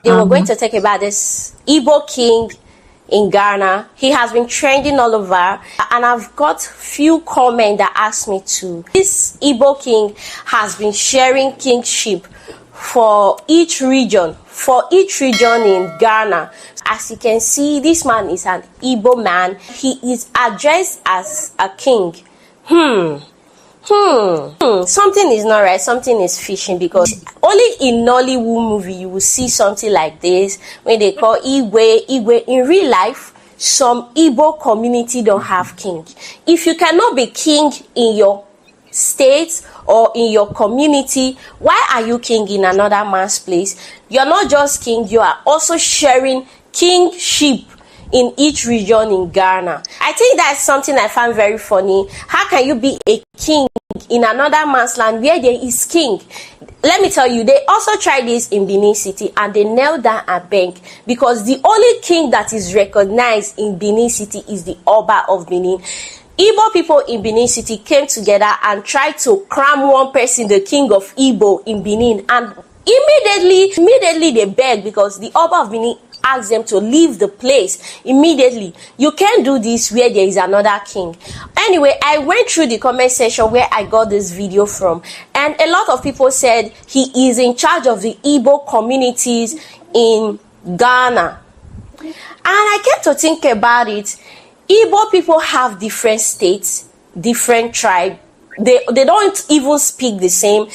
They were going to talk about this Igbo king in Ghana. He has been trending all over, and I've got few comments that asked me to. This Igbo king has been sharing kingship for each region in Ghana. As you can see, this man is an Igbo man. He is addressed as a king. Something is not right. Something is fishing, because only in Nollywood movie you will see something like this when they call Igwe. In real life, some Igbo community don't have king. If you cannot be king in your state or in your community, why are you king in another man's place? You're not just king, you are also sharing kingship in each region in Ghana. I think that's something I find very funny. How can you be a king in another man's land where there is king? Let me tell you, they also tried this in Benin City, and they knelt down and begged, because the only king that is recognized in Benin City is the Oba of Benin. Igbo people in Benin City came together and tried to crown one person the king of Igbo in Benin, and immediately they begged, because the Oba of Benin asked them to leave the place immediately. You can't do this where there is another king. Anyway, I went through the comment section where I got this video from, and a lot of people said he is in charge of the Igbo communities in Ghana. And I came to think about it. Igbo people have different states, different tribes. They don't even speak the same.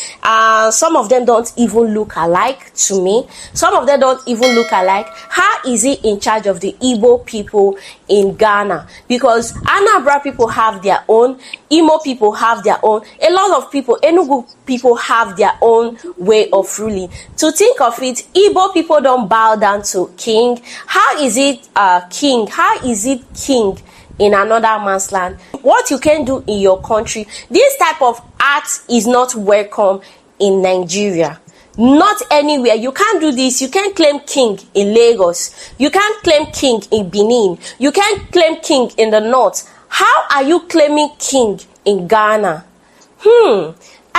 Some of them don't even look alike to me. Some of them don't even look alike. How is he in charge of the Igbo people in Ghana? Because Anambra people have their own, Imo people have their own, a lot of people, Enugu people have their own way of ruling. To think of it, Igbo people don't bow down to king. How is it king? How is it king in another man's land? What you can do in your country, this type of act is not welcome in Nigeria. Not anywhere. You can't do this. You can't claim king in Lagos. You can't claim king in Benin. You can't claim king in the north. How are you claiming king in Ghana?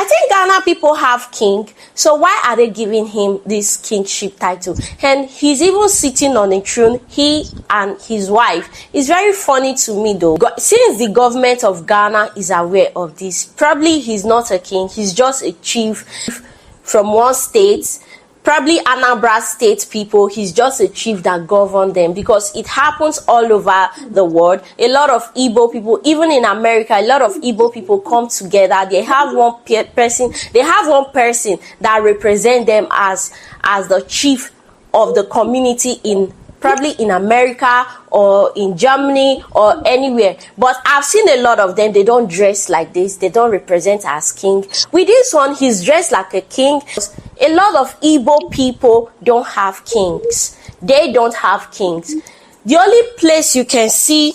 I think Ghana people have king, so why are they giving him this kingship title? And he's even sitting on a throne, he and his wife. It's very funny to me though. Since the government of Ghana is aware of this, probably he's not a king, he's just a chief from one state. Probably Anambra state people, he's just a chief that govern them, because it happens all over the world. A lot of Igbo people, even in America, a lot of Igbo people come together. They have one person that represent them as the chief of the community in probably in America or in Germany or anywhere. But I've seen a lot of them, they don't dress like this. They don't represent as king. With this one, he's dressed like a king. A lot of Igbo people don't have kings. They don't have kings. The only place you can see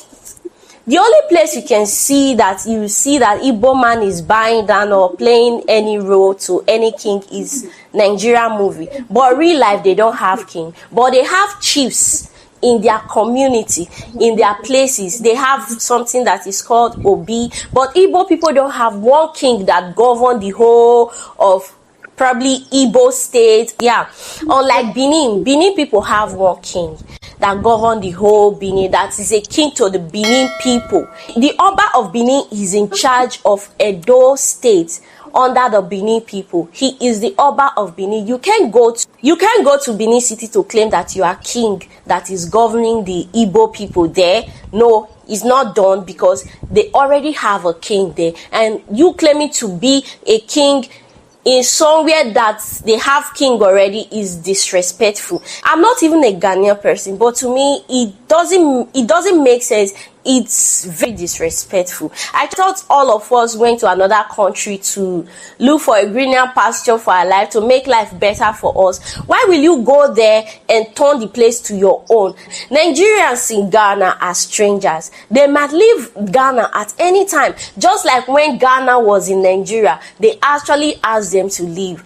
that Igbo man is buying down or playing any role to any king is Nigerian movie. But real life, they don't have king. But they have chiefs in their community, in their places. They have something that is called Obi. But Igbo people don't have one king that govern the whole of probably Igbo state. Yeah. Unlike Benin people have one king that govern the whole Benin, that is a king to the Benin people. The Oba of Benin is in charge of Edo state under the Benin people. He is the Oba of Benin. You can't go to Benin City to claim that you are king that is governing the Igbo people there. No, it's not done, because they already have a king there, and you claiming to be a king in somewhere that they have king already is disrespectful. I'm not even a Ghanaian person, but to me, it doesn't make sense. It's very disrespectful. I thought all of us went to another country to look for a greener pasture for our life, to make life better for us. Why will you go there and turn the place to your own? Nigerians in Ghana are strangers. They might leave Ghana at any time. Just like when Ghana was in Nigeria, they actually asked them to leave.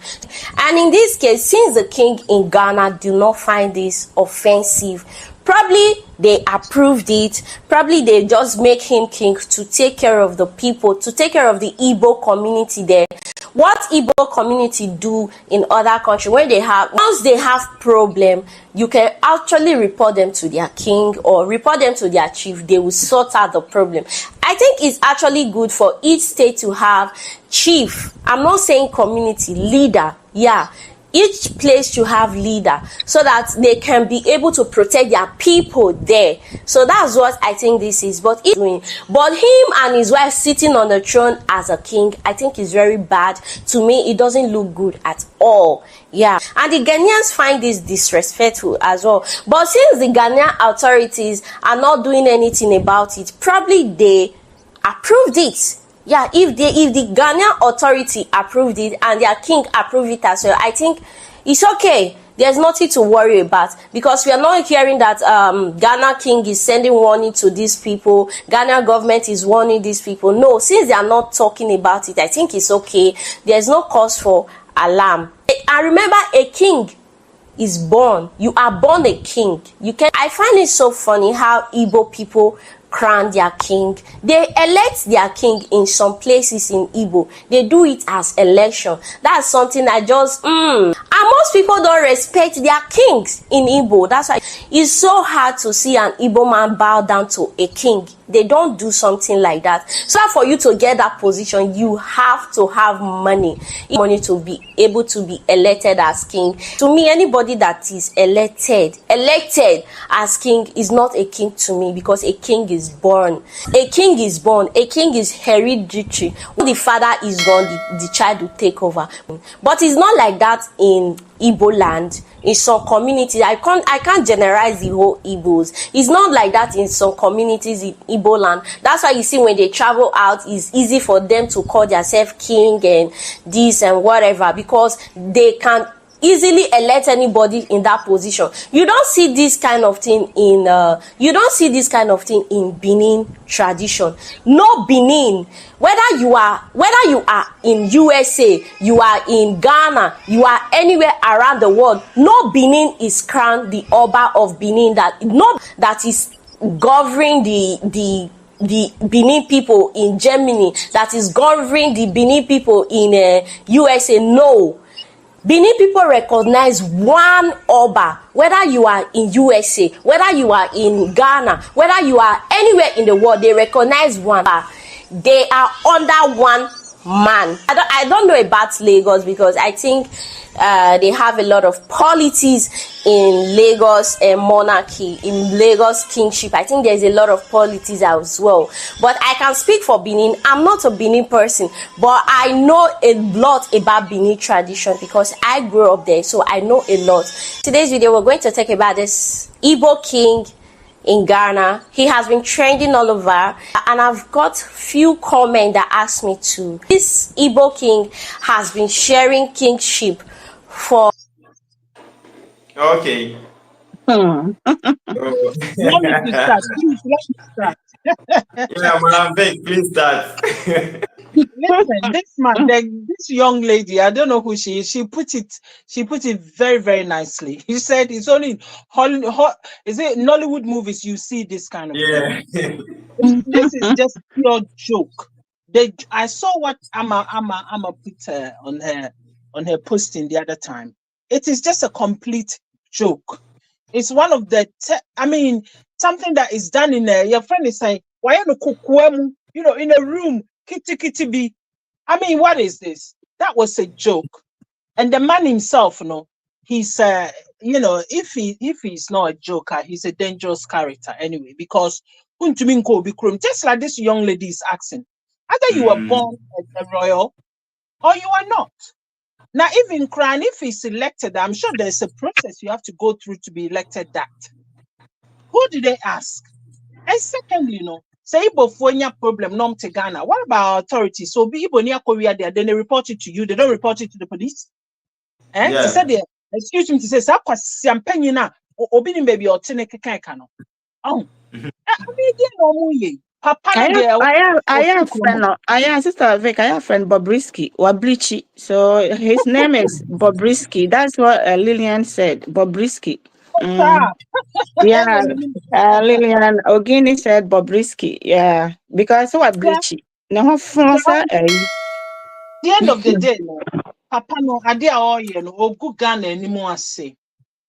And in this case, since the king in Ghana do not find this offensive, Probably they approved it. Probably they just make him king to take care of the people, to take care of the Igbo community there. What Igbo community do in other countries, when they have, once they have problem, you can actually report them to their king or report them to their chief. They will sort out the problem. I think it's actually good for each state to have chief. I'm not saying community leader. Yeah. Each place to have leader so that they can be able to protect their people there. So that's what I think this is. But him and his wife sitting on the throne as a king, I think is very bad. To me, it doesn't look good at all. Yeah. And the Ghanaians find this disrespectful as well. But since the Ghanaian authorities are not doing anything about it, probably they approved it. Yeah, if the Ghanaian authority approved it and their king approved it as well, I think it's okay. There's nothing to worry about, because we are not hearing that Ghana king is sending warning to these people. Ghana government is warning these people. No, since they are not talking about it, I think it's okay. There's no cause for alarm. And remember, a king is born. You are born a king. I find it so funny how Igbo people crown their king. They elect their king in some places in Igbo. They do it as election. That's something I just and most people don't respect their kings in Igbo. That's why it's so hard to see an Igbo man bow down to a king. They don't do something like that. So for you to get that position, you have to have money to be able to be elected as king. To me, anybody that is elected as king is not a king to me, because a king is born. A king is born. A king is hereditary. When the father is gone, the child will take over. But it's not like that in Igbo land. In some communities, I can't generalize the whole Igbos. It's not like that in some communities in Igbo land. That's why you see when they travel out, it's easy for them to call themselves king and this and whatever, because they can easily elect anybody in that position. You don't see this kind of thing in Benin tradition. No Benin. Whether you are in USA, you are in Ghana, you are anywhere around the world, no Benin is crowned the Oba of Benin that is governing the Benin people in Germany, that is governing the Benin people in USA. No. Benin people recognize one Oba, whether you are in USA, whether you are in Ghana, whether you are anywhere in the world, they recognize one. They are under one man. I don't know about Lagos, because I think they have a lot of politics in Lagos monarchy, in Lagos kingship. I think there's a lot of politics as well. But I can speak for Benin. I'm not a Benin person, but I know a lot about Benin tradition because I grew up there, so I know a lot. Today's video, we're going to talk about this Igbo king in Ghana. He has been trending all over, and I've got few comments that ask me to. This Igbo king has been sharing kingship for. Okay. Let me start. Please, let me start. Yeah, Madam Vic, please start. Listen, this man, this young lady, I don't know who she is. She put it very, very nicely. He said it's only in is it Nollywood movies you see this kind of Yeah. thing. This is just pure joke. I saw what Amma put on her posting the other time. It is just a complete joke. It's one of the something that is done in there. Your friend is saying, why are you in a room? Kitty be. What is this? That was a joke. And the man himself, he's if he's not a joker, he's a dangerous character anyway, because just like this young lady is asking, either you were born as a royal or you are not. Now, even crying, if he's elected, I'm sure there's a process you have to go through to be elected that. Who did they ask? And secondly, say Igbo Fonya problem nom to Ghana. What about authorities? So be Igbo near Korea there, then they report it to you. They don't report it to the police. Yeah. They said, excuse me, to say, champagne na obini baby or teneke kano. Oh, I have Sister Vic, I have friend Bobrisky, So his name is Bobrisky. That's what Lillian said, Bobrisky. Yeah. Lillian Ogini said Bobrisky. Yeah. Because what bleachy. No France. The end of the day, no. Papa no ade a oye no ogu Ghana anymore say.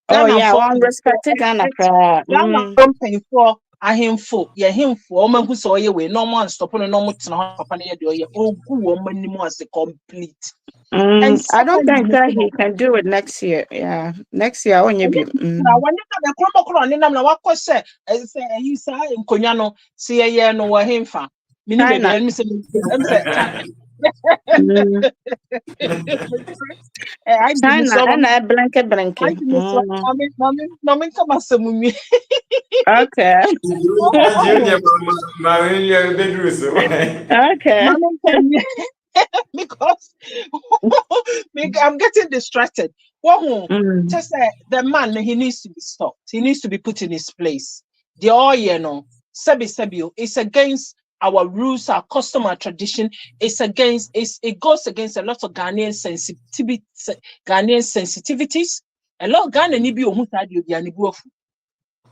Oh yeah, one respect Ghana. Ghana pay for ahemfo, ye hemfo, omanhu so oye we no man stop no no tena papa na ye de oye ogu wo manimu as complete. And I don't think that he can do it next year. Yeah, next year on you be. Now when you the chroma on nam na wakọ say you say nkonya no say ye no wa hemfa. Mini baby em say China and I blanket. Mami come asem Okay. Okay. Because I'm getting distracted. Just the man, he needs to be stopped. He needs to be put in his place. The oil, Sebi, it's against our rules, our custom, our tradition. It goes against a lot of Ghanaian sensitivities. A lot of Ghanaian ni bi ohu sadio bi ani buofu.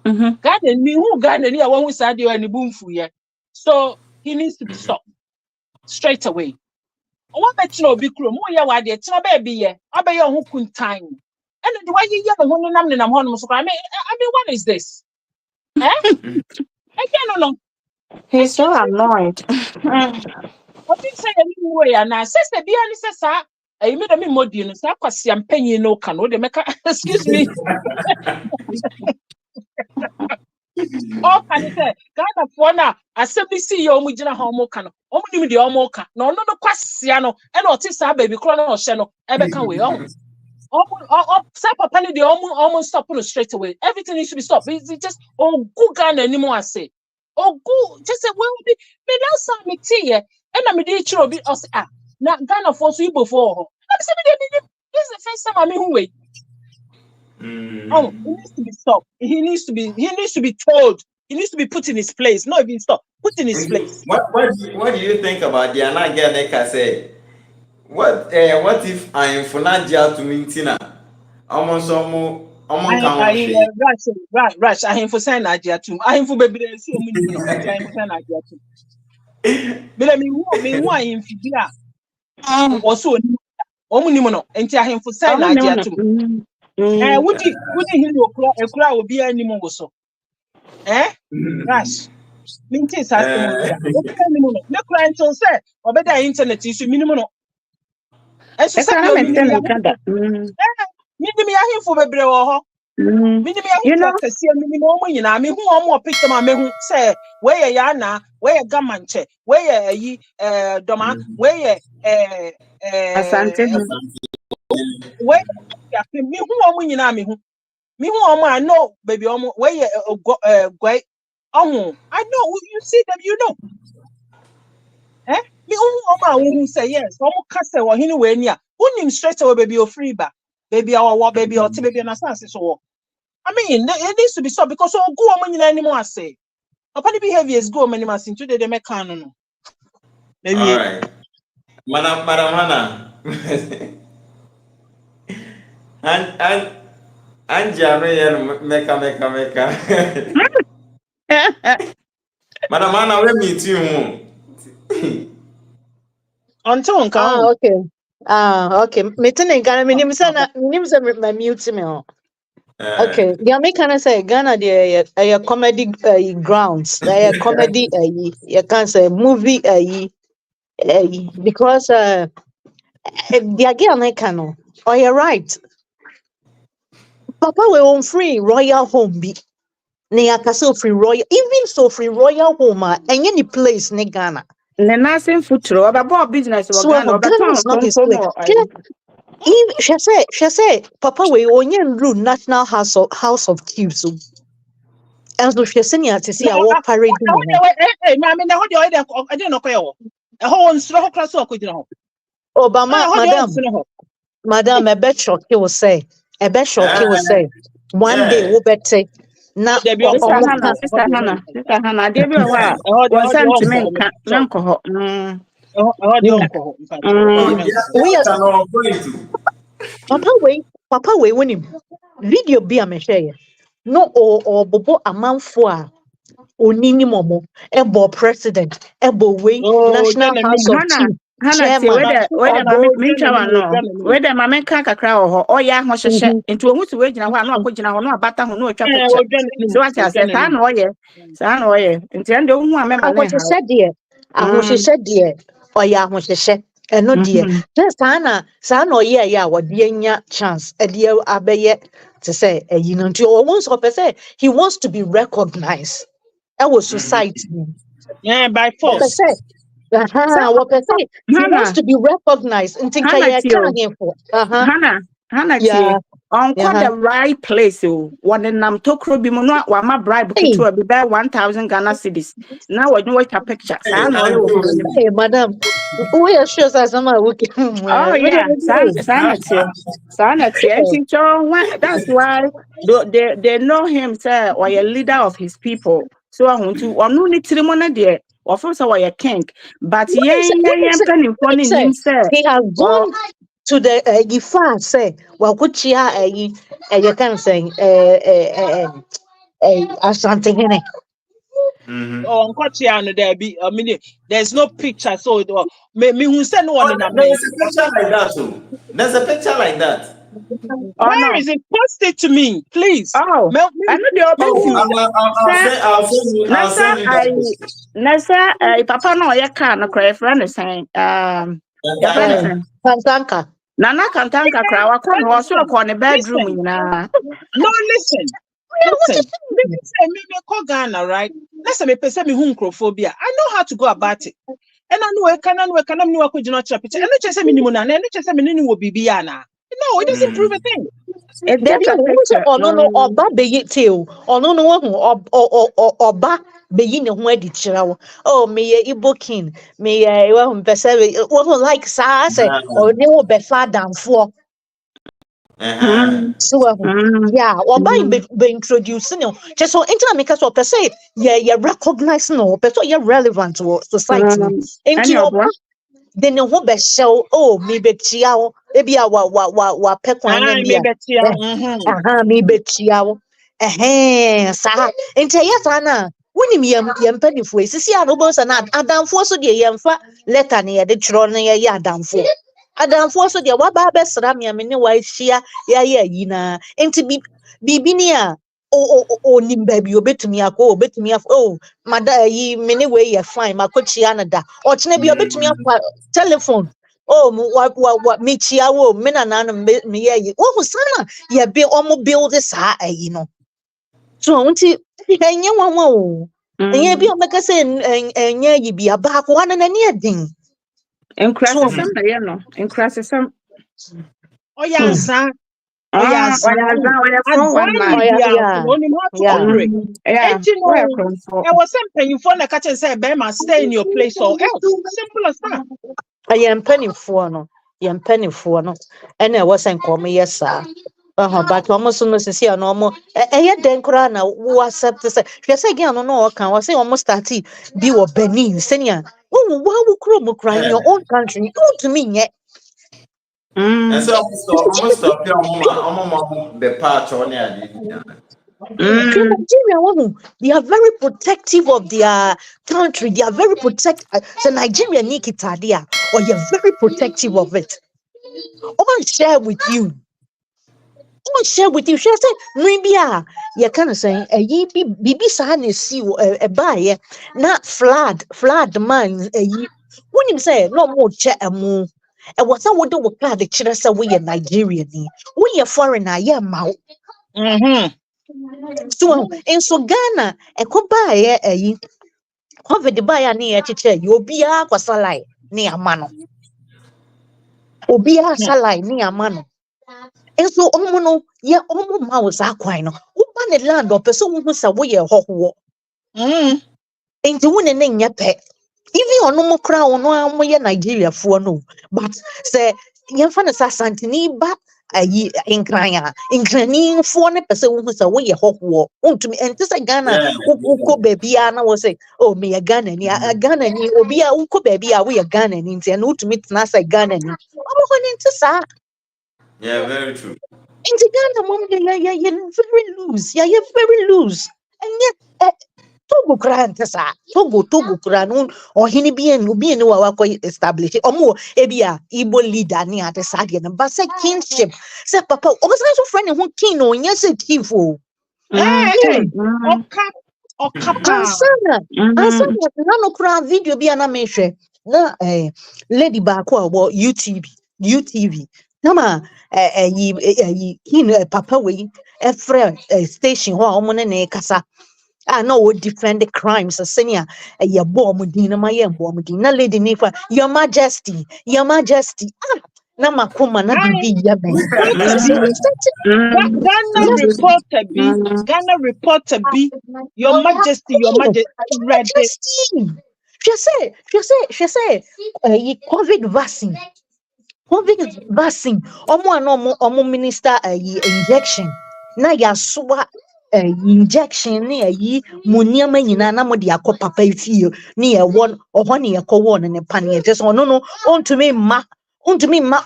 Ghanaian ni who Ghanaian ni awon sadio ani bumfu ye. So he needs to be stopped straight away. One bet no be crew, more ya wadi, it's no baby ye. I be your hook time. And the way you have a woman in a home, I mean, what is this? Eh? I can't know. He's so annoyed. What did say anyway? And I says the dear says, I made a modern, so I was champagne no can, or the maker, excuse me. Oh, can you say, God of Wana, assembly CEO Mujina Homokano, only the Omoka, no, Quasiano, and Otisa baby chrono or Shano, Ebekan way on. Sapa Penny, the almost stop on straight away. Everything needs to be stopped. It's just, good gun anymore, I say. Good, just say, well, me now saw me tea, and I'm a teacher bit of now Ghana for you before. This is the first time I'm in way. Oh, he needs to be stopped. He needs to be told. He needs to be put in his place. Not even stopped. Put in his place. What do you think about the Anagana say? What if I am for Nadia to Mintina? Almost Rush. I am for sign Nadia too. I am for baby. I am for sign Nadia too. But I mean, why in Fibia? Also, Omunimono, and I am for sign Nadia too. Would you a crowd will be any more so? Eh? Rush. Mintis has no crime to say, or better internet is minimum. And so, Minimi are here for baby or Minimi see a minimum, you know, I mean, who are more picked them, I mean, say, where Yana, where Gamanche, where ye, Doma, where where me who are winning army who. Me who I know, baby, where great. I know you see them, you know. Eh? Me who say yes, Castle or anywhere near. Who name straight away, baby, or free back, baby, our baby, or baby, and assassin. So, I mean, it needs to be stopped because go on anymore. I say, upon behavior is go many months into the mechanical. All right, Madam Hannah. and Jamie meka. Madam Hannah, we meet you. Until okay. Meeting in Ghana, names my mute me. Okay, the American say Ghana, the comedy grounds, the comedy, you can say movie, because the American. Oh, you're right. Papa, we on free royal home be. Near castle free royal, even so free royal home, and any place in Ghana. The nursing foot about business. So Ghana is not his place. She said, Papa, we only rule National House of Cubes. And so she said, to see our parade. I didn't know. A whole slow class of Obama, Madam, a bet shock he will say. One day we'll bet say. Now, Sister Hannah, there be a while. Was sentiment, Nanko. Papa, we win him. Video be a share. no or bobo amanfo a onini momo ebo president ebo we Oh, national house of Hana, chief Hana, see chairman whether obo Mincha no, whether my men can't cry or ya was a share mhm into a who's waging a one, no, could you know, no, but no, a picture. So what I said, I Journalism. know ye, son, or ye, and the end of one member learn how. ahohyehyɛ deɛ ɔyɛ ahohyehyɛ ɛno deɛ na saa na ɔyɛ a wɔde anya chance ɛde abɛyɛ te sɛ ɛyi no nti ɔpɛ sɛ he wants to be recognized ɛwɔ society mu Yeah, by wɔpɛ force. sɛ wɔpɛ sɛ he wants Hana, to be recognized nti nka Hana, yɛka ahemfo Hana, yeah on yeah the right place. Oh, one in Nam Tokro Bimono, one my bribe hey to be by 1,000 Ghana cities. Now I know what a picture. Hey, I know you. hey madam woyɛ sure sɛ asɛm a woke Oh yeah, sanity. And that's why they know him, sir, or a leader of his people. So I want to or no need ceremony there, or first or a king. But penny funny him, sir. he has Or gone to the Ifa say wakuchia you can say Asante Hene. Oh, Uncle there be. I mean, there's no picture, so it me who send no one in a There man. is a picture like that too. There's a picture like that. oh Where no. is it? Post it to me, please. Oh, I know the Oh, obey me. Sir, I'll send you that picture. Nasa, papa no, ya can no cry friend is saying, your friend is saying. Pantanka. Nana can tank a crowd, I come also on the bedroom, Listen, you know. no, listen. Maybe say me call Ghana, right? Let's say me person me hunchrophobia. I know how to go about it. And I know I can know I could not picture. And not just say minimum and not just say minimum will be biana. No, it doesn't prove a thing. It's There be just a who say picture. ono no oba beyi teo. Ono no hu oba beyi ne ho adi kyerɛ wo. Oh me ye Igbo king. Me ye wo mpɛsɛ wo like saa sɛ ɔne wo bɛfa adamfo. Mm, So mm, yeah, oba mm, be introduce no. Just so into make us open say yeah recognize no, but so yeah relevant to society no. Any Into of oba what? de ne ho bɛhyɛ oh me betia wo. Ebi a wa pɛ kwan I nyam bi may a. bet you. Me betia wo. Saa nti ɛyɛ saa na wonim yɛn mpanimfoɔ yi sisi a no bɔ sɛ na adamfoɔ so deɛ yɛmfa letter ne yɛde twerɛ no yɛyɛ adamfoɔ so deɛ waba abɛsra me a me ne wahyia yɛayɛ ayi na nti biribi ni a onim baabi obetumi akɔ obetumi afɔ oh mada yi me ne wei yɛ fine makɔkyia no da ɔkyena bi obetumi afa telephone oh mekyia wo me nananom meyɛ yi wohu saa na yɛbe ɔmo build saa ayi no so nti ɛnyɛ nwanwa o ɛnyɛ bi Mm. ɔmɛka sɛ ɛnyɛ yi bi abaako wa no n'ani ɛden And so crasses some, you know, and crasses some. Oh, yeah, son. Oh, yeah, Ah, son. why are As 419? Zion, yeah, yeah only how to yeah operate. Yeah, And you where know, from for? I was saying, you phone the catch and say, Bema, stay in your place or else. Simple as that. ɛyɛ mpanimfoɔ no yɛ mpanimfoɔ no ɛna ɛwɔ sɛ nkɔmɔ yɛ saa but ɔmo so no sisi a na ɔmo ɛyɛ dɛn koraa na wo accept sɛ hwɛ sɛ gyan no na ɔka wɔ sɛ ɔmo start bi wɔ Benin sɛnea wo kurom kora in your own country wontumi nyɛ And Mm, so almost stop here the patch on the mm, Nigeria wohu they are very protective of their country they are very so Nigeria ni kitade a or you're very protective of it all share with you all share with you share say maybe you kind of saying yi bibi saa na si e bae na flood man yi wonim say no mo che emu e wasa wo de wo card kire say we ye Nigerian ni we ye foreigner ye ma so in so Ghana e ko bae yi COVID bae na ye kire yi obi a kwasala ni ama no obi a salai ni ama no enso omo no ye omo ma wo saa kwan no wo ba ne land o person wo hu sa wo ye hoho enti wo ne nya pe even ono mo kra ono amo ye Nigeria fo no but say ye fa na sa santini ba ayi inkrani fo ne person wo hu sa wo ye hoho ontumi enti sa Ghana wo ko bebia na wo say oh me ye Ghana ni Ghana ni obi a wo ko bebia wo ye Ghana ni enti na utumi tena sa Ghana ni omo ho ni enti sa Yeah, very true. In the Ghana, mom, you're very loose. Yeah, you're very loose. And yet, Togo Grantesa, Togo Kuran, or Hinibian, Nubian, who are established, or more, Ebia, Igbo leader near the Sadian, but say kingship. Say, Papa, was I so friendly who king or yes, a kingful? Ansana, no crowd video be an amation. Na lady back or UTV. Nama papa way a friend station or money kasa. I know what defend the crimes as senior a bomb dina my bomb dina lady nifa your majesty nama kuma na bibi yabe. Ghana reporter B, your majesty, ready. She say, COVID vaccine. Omo minister injection. Na ya suwa injection ni yi muniama nyina na mo de akọ papa fie ni e won ohọ ne yakọ won ne panie just no on to me ma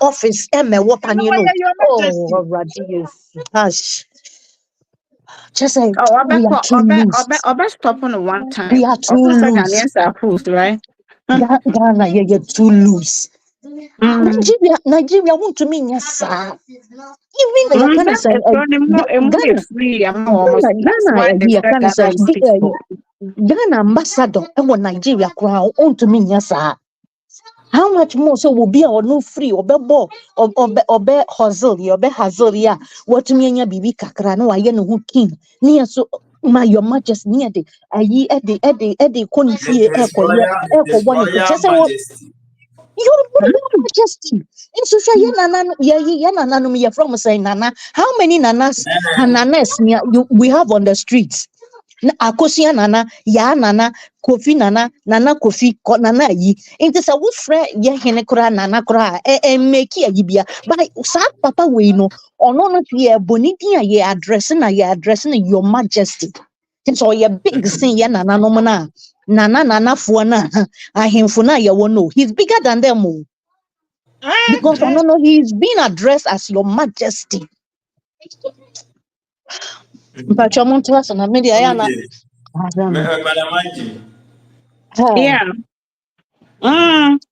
office wo panie no oh radio hush just say we are too loose. Stop on one time. We are too loose. Ghanaians are approved, right? Ghana, you're too loose. Nigeria want to mean yes, sir. Even the kind of say, Ghana ambassador and what Nigeria crown want to mean yes, sir. How much more so will be or no free or be hustle, or be hustle, yeah. What to mean, ya bibi kakra no, I know who king near so. My your majesty near the Eddie Connie echo just your majesty. In social yana from saying nana. How many nanas we have on the streets? Akosia nana, ya nana, kofi nana, nana kofi, nana yi. It is a wood friend, ya henekura nana kura, make ye gibia. But sa papa we know, or not ye bonitia ye addressing your majesty. And so ye big sin ya nana no mana. Nana fuana, ahimfuna ya wono. He's bigger than them all. Because no, he's being addressed as your majesty. But your montas and a media. Yeah.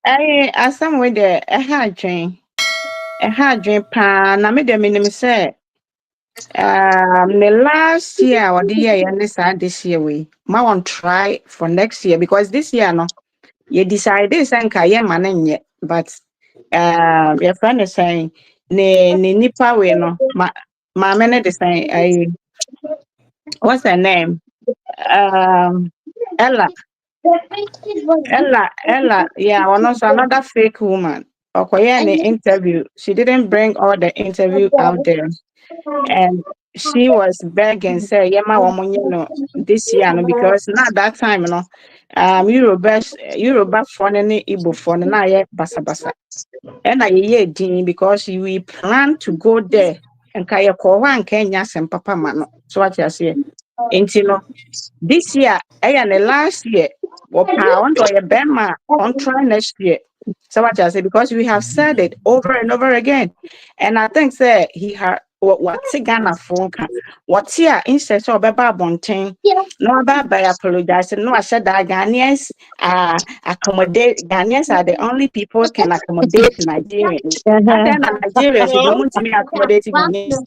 I some with a hard dream pan. I made a minimum say. The last year or the year and this year we might want try for next year because this year no you decide this and man yet but your friend is saying ne nipa we no my man is saying what's her name Ella yeah one also another fake woman in the interview she didn't bring all the interview out there. And she was begging, say, "Yema woman, this year, no, because not that time, no. Yoruba phone and Igbo phone, and I basa. And I ding because we plan to go there and kaya kowa Kenya and Papa Mano. So what you say? Intino this year, and the last year, on to a Bema on try next year. So what I say because we have said it over and over again, and I think say he had. What's Ghana for? What's here instead of Baba Bonting? No, Baba apologize. No, I said that Ghanaians accommodate. Ghanaians are the only people who can accommodate Nigerians. And then Nigerians don't want to be accommodating Ghanaians.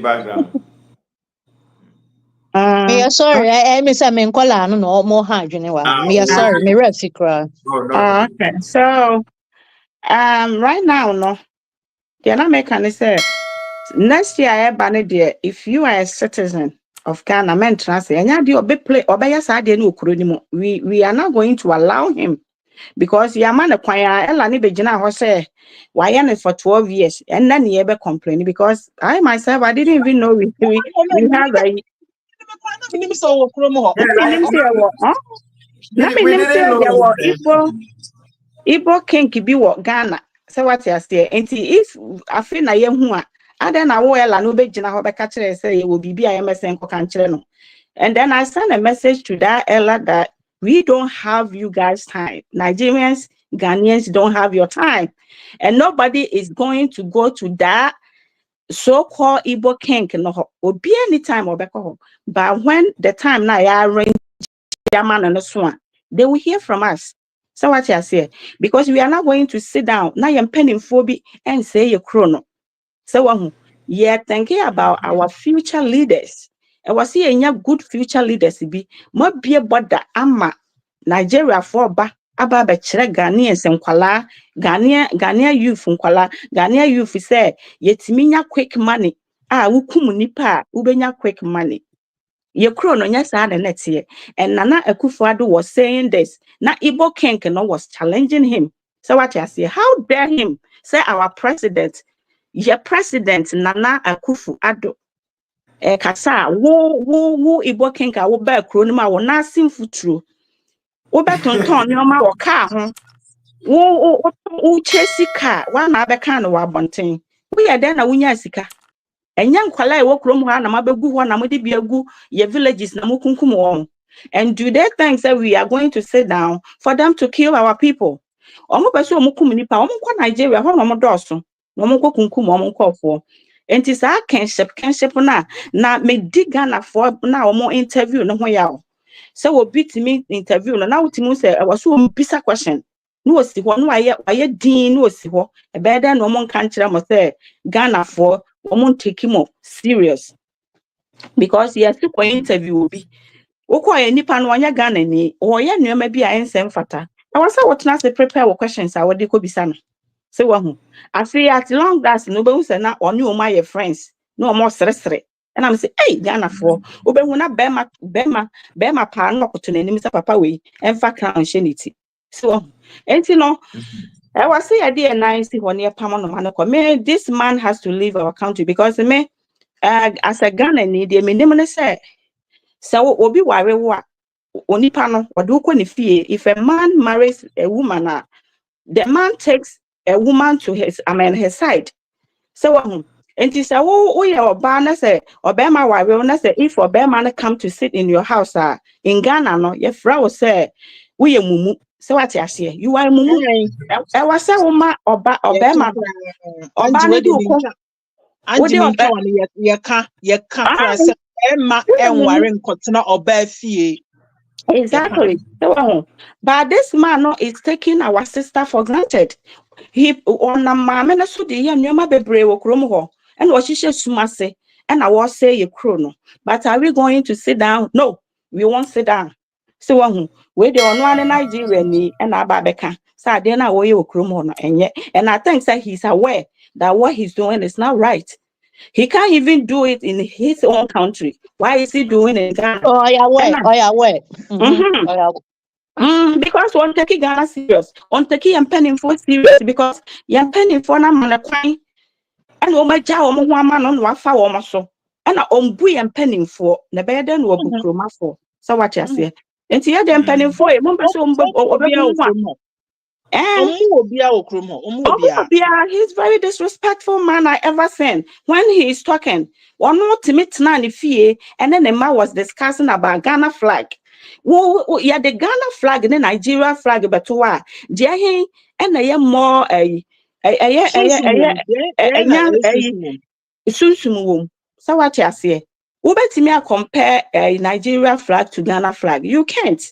Background. Me sorry, I miss a men call no more hard, you know. Me sorry, me rest cry. Okay, so right now, no, they're not making it say next year I ban there. If you are a citizen of Ghana, men translate, and you do a big play or by your side, we are not going to allow him because your man acquire Elani Bejina who say why am for 12 years and then he ever complain because I myself I didn't even know we have a Igbo king be what Ghana. So what you say? And if I feel na yehu a then I will no be jina ho be catch say you will be IMS and country no. And then I sent a message to that Ella that we don't have you guys' time. Nigerians, Ghanaians don't have your time. And nobody is going to go to that so-called Igbo king no or be any time or back home. But when the time now I arrange German and so on, they will hear from us. So what I say, because we are not going to sit down now you're penning phobia and say your chrono. So yeah, thinking about our future leaders. And was here good future leaders be more be about the ama Nigeria for ba aba bechere Ghanaians and kwala Ghanaian youth nkwala Ghanaian youth say yetiminya quick money wukum nipa ubenya quick money ye kro no nya saa na tie and Nana Akufo-Addo was saying this na Igbo king no was challenging him. So what I say, how dare him say our president your president Nana Akufo-Addo kasa wo Igbo king a wo ba kro no ma wo na simfutru wo betonton nyoma wo ka ho wo chesi ka wa na be kan wo abonten wo ye den na wunya sika enya nkwala e wo krom ho na mabegu ho na mode bi agu ye villages na mokunkum wo. And do they think that we are going to sit down for them to kill our people? Omo pese omukum nipa omo kwa Nigeria ho no mo doso omo kwa kunkum omo kwofo. Enti sa Kingship na me Ghana for na omo interview no ho ya. So we beat me interview no now timu say I was so bisa question no was ho no aye din no was ho e be dey no mo kan kire mo say Ghana for omo take him serious because yes to interview will be okay nipa no anya Ghana ni o ye nneema bi a ensem fata I was say what na say prepare your questions I would go bisa no say wahu I say at long last no be say na oni o my friends no more sere. And I'm say, hey, Ghana for Ubehuna Bema pan to the papa way and fact crown shenity. So, and you know, I was say a dear nice one near Pamano me. This man has to leave our country because me as a Ghana need the minimum say. So obi ware wa onipano or do fee if a man marries a woman, the man takes a woman to his side. So and you say, oh, your banner say, Obama, why will not say if Obama come to sit in your house in Ghana, no, your friend will say, we are mumu. So what I say, you are mumu. I was a woman Obama, Obama do. Exactly. So, but this man no, is taking our sister for granted. He on a mama na so de nyoma bebre wo krom ho and what she sumase and I was say ye chrono. But are we going to sit down? No, we won't sit down. So we the on Nigeria ni and ababeka. So then I wo ye krom ho no and I think that he's aware that what he's doing is not right. He can't even do it in his own country. Why is he doing it in Ghana? Oh, yeah, where? Because one take Ghana serious, one take and penning for serious because you're penning for na man kwine and o maja o mo ho man no afa wo so and ombu and penning for na be den wo bukroma for so what you say enti ye dem penning for e mo be so he's very disrespectful man I ever seen. When he is talking, one more to meet fee, and then the man was discussing about Ghana flag. Well, yeah, the Ghana flag and the Nigeria flag, but what? Dear, and I am more so what you say? Me compare a Nigeria flag to Ghana flag. You can't.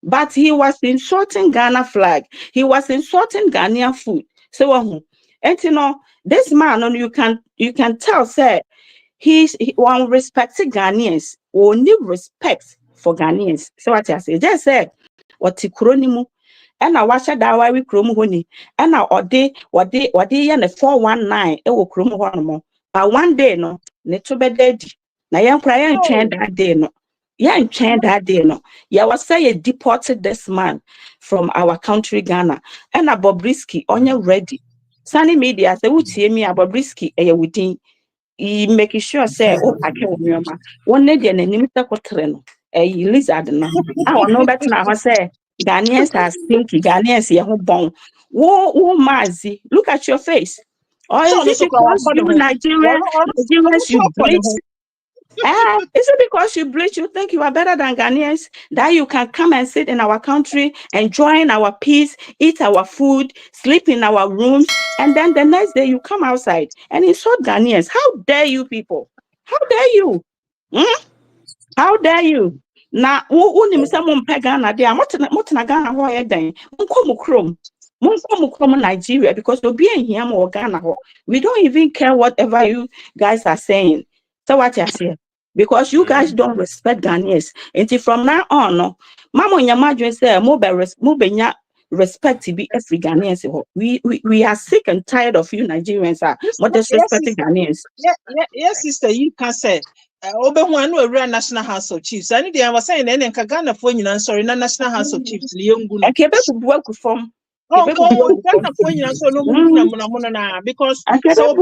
But he was insulting Ghana flag. He was insulting Ghanaian food. So, and you know, this man, you can tell, say, he won't respect Ghanaians, only respect for Ghanaians. So what I say, just say, what Tikronimu, and I watch that why we chrome honey, and now or day, and the 419, it will chrome honor. But one day, no, need to be dead. Now, young crying train that day, no. Yeah, in China that day, no. Yeah, was say deported this man from our country, Ghana. And Bobrisky, on your ready. Sunny media say, would see me Bobrisky, within making sure say, oh, I can't remember. One day, and a quatreno, a lizard, no. I don't know better now. I say, Ghanaians are stinky, Ghanaians, yeah, bone. Whoa, Mazi, look at your face. Or is it because you Nigerians, you bleach? Is it because you bleach, you think you are better than Ghanaians, that you can come and sit in our country, enjoy our peace, eat our food, sleep in our rooms, and then the next day you come outside and insult Ghanaians? How dare you people? How dare you? How dare you? Na unim sa mo mpe Ghana dia motena Ghana ho ye den monkom Nigeria, because obi ehia mo Ghana ho. We don't even care whatever you guys are saying. So what you say? Because you guys don't respect Ghanaians. And from now on, no, mama nyamadwe say mo be nya respect to be every Ghanaians. We are sick and tired of you Nigerians are more disrespecting Ghanaians. Yes, sister, you can say Obehuanu area National House of Chiefs. I need I was saying then Ghana for you sorry, National House of Chiefs. And Quebec work from Ghana for you so no because so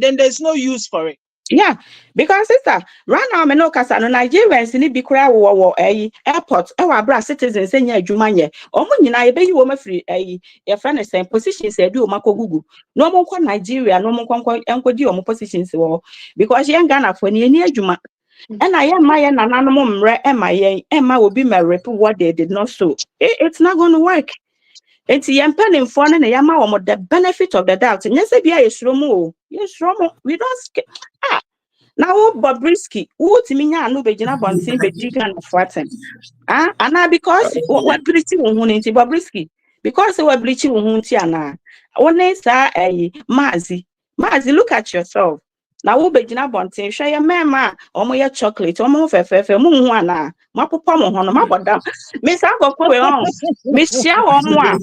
then there's no use for it. Yeah, because sister, right now me no kasa no Nigerians ni bi kura wo airport e wa bra citizens enya adwuma ye. Omo nyina ye be yi wo ma free ye friend same positions e di o makogugu. No mo kwa Nigeria no mo kwa enkodi o mo positions wo because ye Ghana for ni adwuma. And I am my nananom mre ema obi ma rep what they did not so. It's not going to work. It's yempelling for and yama the benefit of the doubt. And yes, yes, Romo. Yes, Romo. We don't now Bobrisky, who to me no begina bontin be jigan of Watson. And now because what bleaching won into Bobrisky. Because they were bleaching wontiana. One sa a Mazi, look at yourself. Now who begina bontin, share your mama, or more chocolate, or more fefe, moona, Mapo on my bottom. Miss Uncle on, Miss Chia or moi.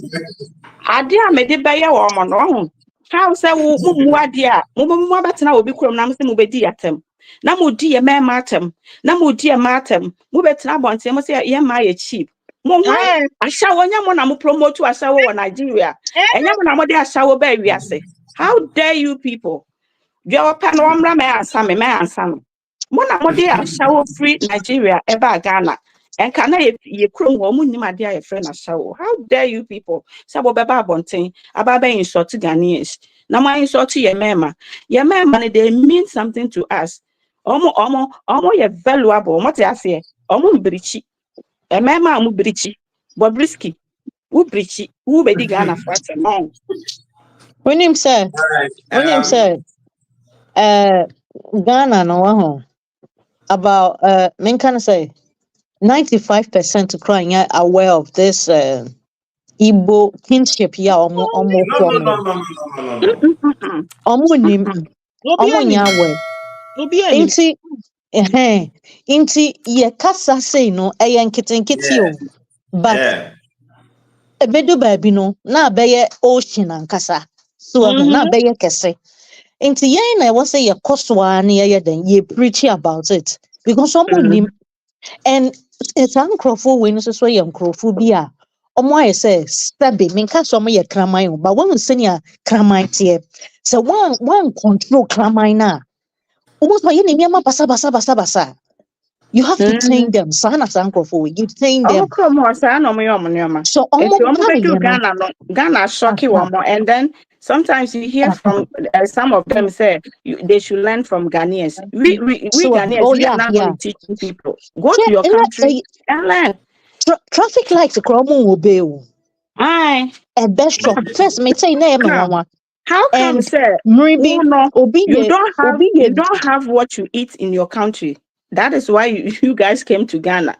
I dear me de bay or mon. How say what dear, Mumma Batina will be crum namsi mubedi atem. Namu dear man matem, Namu dear matem, Mubetina bontin, must say, my cheap. I shall one yaman promote to a shower Nigeria, and yaman a shower baby. I say, how dare you people? Your panorama man, some. Mona modia shower free Nigeria, ever Ghana. And can I ye crum woman, my dear friend, a shower? How dare you people? Sabo baba bonting, ababa insult to Ghanaians. Now my insult to your mama. Your mama, they mean something to us. Omo, ye valuable. What I say? Omo brichi. A mama mu brichi. Bobrisky. Who brichi? Who be the Ghana for a long? When him say, Ghana no about men can say 95% crying aware of this Igbo kingship ya omo nyawe inti ye kasa say no nkete o but ebedo baabi no na abeye ocean ankasa so na abeye kese inti ye na we say ye koswa na ye den ye preach about it because someone nim and it's uncrofo we no so ye uncrofo bi a omo aye say sabe menka so omo ye kraman but when senior kraman tie so one control kraman na almost by any basa. You have to train them. Sana sankofo, you train them. So Ghana shocking one more, and then sometimes you hear from some of them say they should learn from Ghanaians. We Ghanaians, we are not going to teach people. Go to your country and learn. Traffic lights kromo obey. Aye. A best shop. First, me say name one. How come, sir? You don't have what you eat in your country. That is why you guys came to Ghana,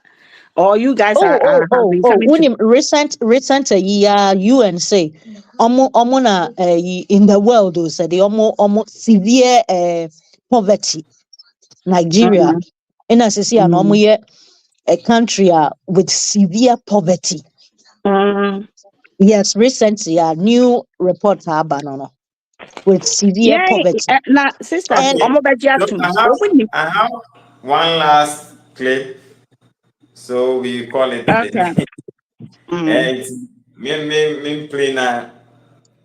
or you guys are recent year UN say na in the world say the severe poverty Nigeria in a a country with severe poverty. Yes, recently a new report happened with severe poverty. Sister, I have one last clip, so we call it. Okay. Me play now.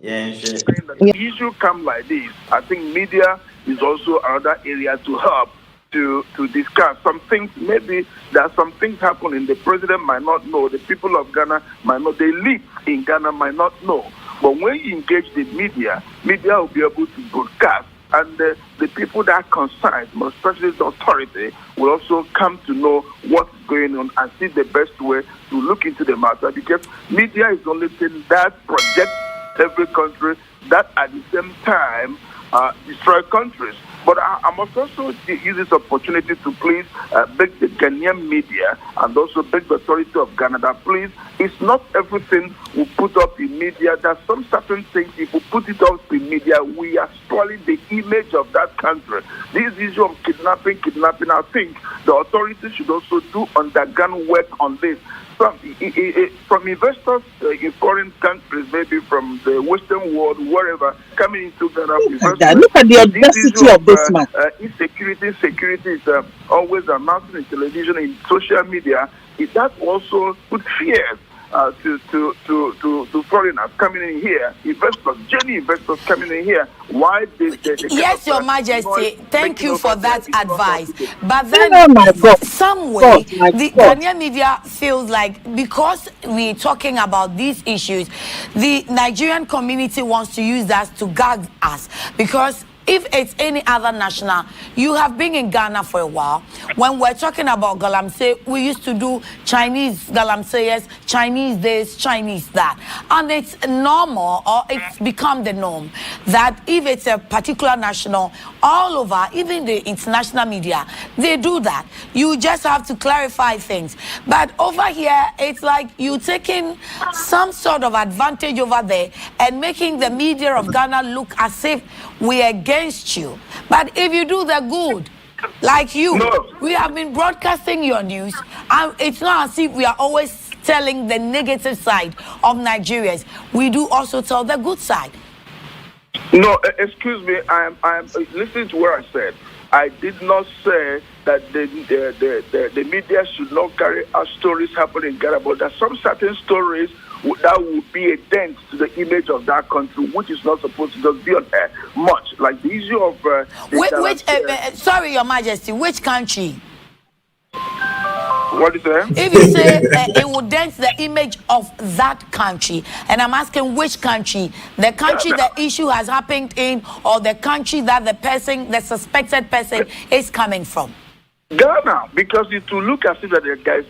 The issue come like this. I think media is also another area to help to discuss some things. Maybe there are some things happening the president might not know, the people of Ghana might not, the elite in Ghana might not know. But when you engage the media will be able to broadcast and the people that are concerned, most especially the authority, will also come to know what's going on and see the best way to look into the matter, because media is the only thing that projects every country that at the same time destroy countries. But I must also use this opportunity to please beg the Ghanaian media and also beg the authority of Ghana that please, it's not everything we put up in media. There's some certain things, if we put it up in media, we are spoiling the image of that country. This issue of kidnapping, I think the authorities should also do underground work on this. From investors in foreign countries, maybe from the Western world, wherever, coming into Ghana. Look at the audacity of this man. Security is always announcing in television, in social media. That also put fears to foreigners coming in here, genuine investors coming in here. Why they yes, Your Majesty, thank you for that advice. But then, some way, the Ghanaian media feels like because we're talking about these issues, the Nigerian community wants to use that to gag us, because if it's any other national, you have been in Ghana for a while. When we're talking about galamsey, we used to do Chinese galamseyers, Chinese this, Chinese that. And it's normal, or it's become the norm, that if it's a particular national, all over, even the international media, they do that. You just have to clarify things. But over here, it's like you taking some sort of advantage over there and making the media of Ghana look as if we're against you. But if you do the good, like you, we have been broadcasting your news, and it's not as if we are always telling the negative side of Nigerians. We do also tell the good side. No, excuse me. I am listening to what I said. I did not say that the media should not carry out stories happening in Ghana, but there are some certain stories that would be a dent to the image of that country, which is not supposed to just be on air much. Like the issue of sorry, Your Majesty, which country? What is that? If you say it would dent the image of that country, and I'm asking which country, the country the issue has happened in, or the country that the suspected person is coming from? Ghana, because it will look as if that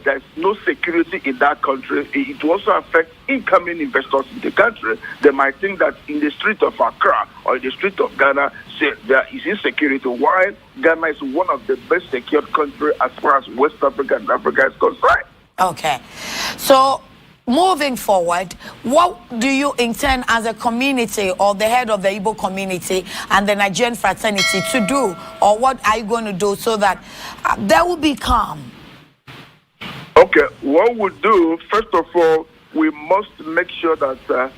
there's no security in that country. It will also affect incoming investors in the country. They might think that in the street of Accra or in the street of Ghana, there is insecurity. While Ghana is one of the best secured countries as far as West Africa and Africa is concerned. Okay. So, moving forward, what do you intend as a community or the head of the Igbo community and the Nigerian fraternity to do, or what are you going to do so that there will be calm? Okay, what we'll do, first of all, we must make sure that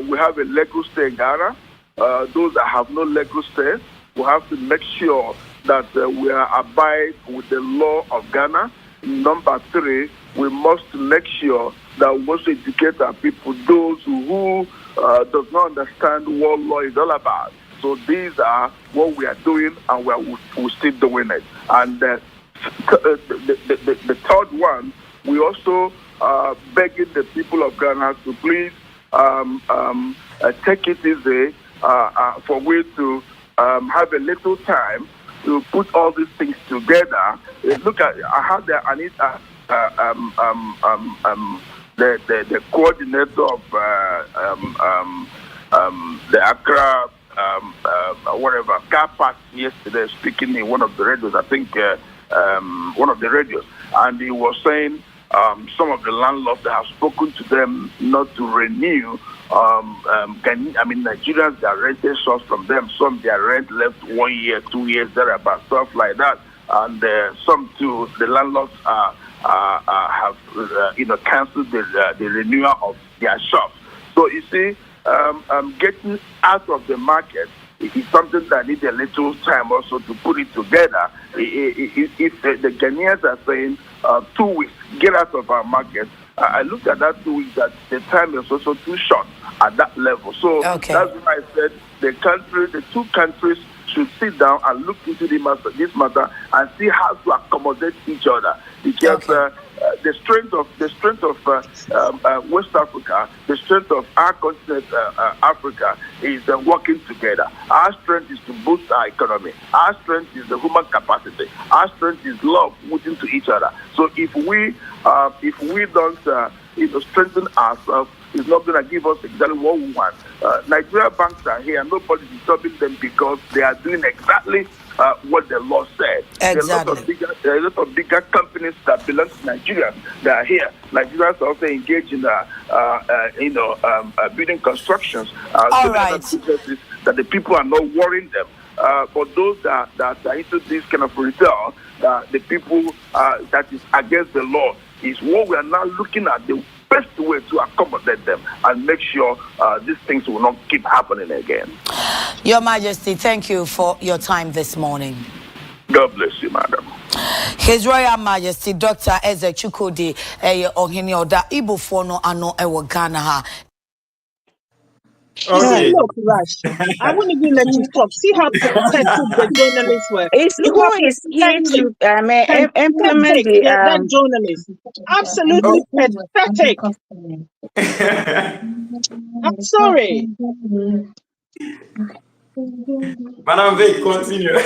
we have a legal stay in Ghana. Those that have no legal stay, we have to make sure that we abide with the law of Ghana. Number 3, we must make sure that we also educate our people, those who does not understand what law is all about. So these are what we are doing, and we're still doing it. And the third one, we also begging the people of Ghana to please take it easy for we to have a little time to put all these things together. Look at, I have the coordinator of the Accra whatever car park yesterday, speaking in one of the radios, I think one of the radios, and he was saying some of the landlords that have spoken to them not to renew. Nigerians, they are rented shops from them. Some their rent left 1 year, 2 years, thereabout, stuff like that. And some too, the landlords have cancelled the renewal of their shops. So you see, getting out of the market is something that needs a little time also to put it together. If the Ghanaians are saying 2 weeks, get out of our market, I looked at that 2 weeks, that the time is also too short at that level. So that's why I said the two countries should sit down and look into this matter and see how to accommodate each other, because the strength of West Africa, the strength of our continent, Africa, is working together. Our strength is to boost our economy. Our strength is the human capacity. Our strength is love put into each other. So if we don't strengthen ourselves, it's not going to give us exactly what we want. Nigerian banks are here. Nobody's disturbing them because they are doing exactly what the law said. Exactly. There are a lot of bigger companies that belong to Nigerians that are here. Nigerians are also engaged in building constructions. All right. That the people are not worrying them. For those that are into this kind of retail, the people that is against the law is what we are now looking at, the best way to accommodate them and make sure these things will not keep happening again. Your Majesty, thank you for your time this morning. God bless you, madam. His Royal Majesty, Dr. Eze Chukwudi, Ohini Oda, Igbo Fono Ano Ewo Ghana. Okay. Look, Rush, I wouldn't even let you talk. See how pathetic the journalists were. Who is here to implement that journalist? Absolutely pathetic. I'm sorry. Madam Vic, continue.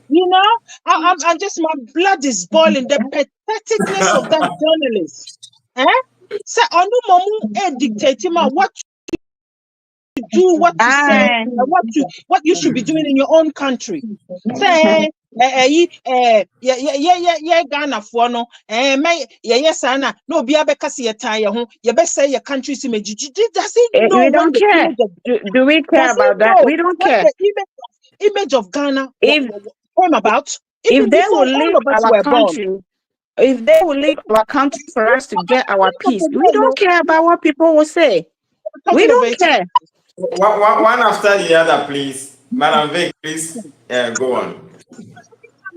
You know, I'm just, my blood is boiling. The patheticness of that journalist. Say, dictating what to do, what to say, what you should be doing in your own country. Say, Ghana for no, sana no be abekasi yetaya you best say your country's image. Does he know? We don't care. Do we care about that? We don't care. The image of Ghana came about. If they will leave our country, if they will leave our country for us to get our peace, we don't care about what people will say. We don't care. One after the other, please. Madam Vic, please go on.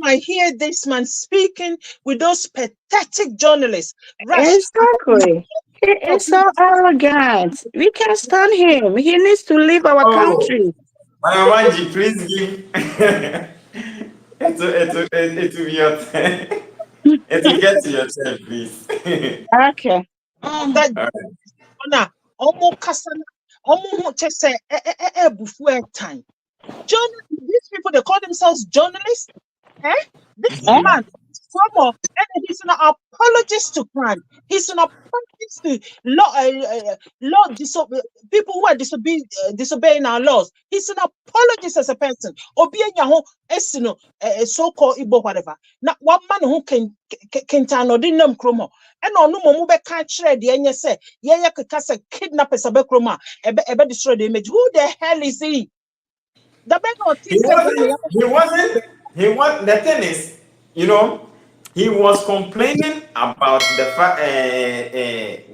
I hear this man speaking with those pathetic journalists. Exactly. He is so arrogant. We can't stand him. He needs to leave our country. Madam Wanji, please give. it will be your turn. It will get to your turn, please. Okay. These people, they call themselves journalists. This man, and he's an apologist to crime. He's an apologist to people who are disobeying our laws. He's an apologist as a person. So-called Igbo, whatever. Now, one man who can turn or didn't know chromo. And on no more catch the and say, kidnappers a becroma, ebe destroy the image. Who the hell is he? The thing is, he was complaining about the fact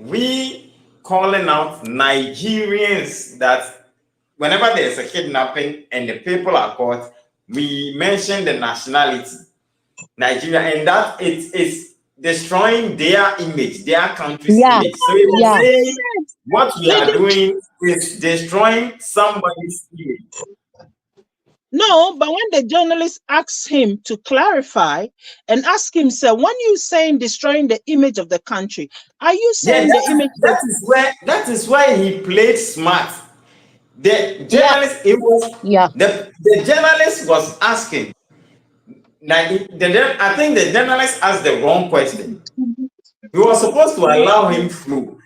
we calling out Nigerians that whenever there's a kidnapping and the people are caught, we mention the nationality, Nigeria, and that it is destroying their image, their country's image. So he was saying what we are doing is destroying somebody's image. No, but when the journalist asks him to clarify and ask himself, when you saying destroying the image of the country, are you saying the image? That is why he played smart. The journalist, the journalist was asking. I think the journalist asked the wrong question. We were supposed to allow him through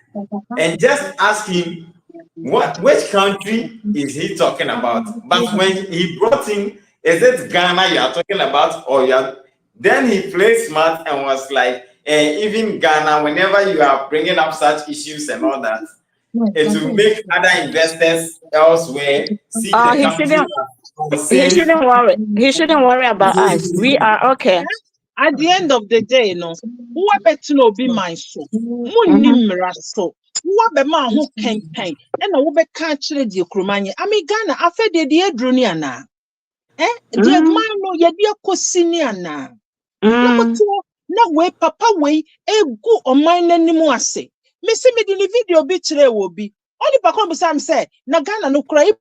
and just ask him which country is he talking about. But when he brought in, is it Ghana you are talking about, or then he played smart and was like, even Ghana, whenever you are bringing up such issues and all that, it will make other investors elsewhere see the country. He shouldn't worry. He shouldn't worry about us. We are okay. At the end of the day, who I bet to be my soul. What the man who can and I will be catching the Krumani. I mean, Ghana, I fed the dear Druniana. The man no ya dear Cosiniana. No way, Papa way, go on mine anymore. Say, Missy me the video bitch will be only Pacom Sam said, Nagana no cry.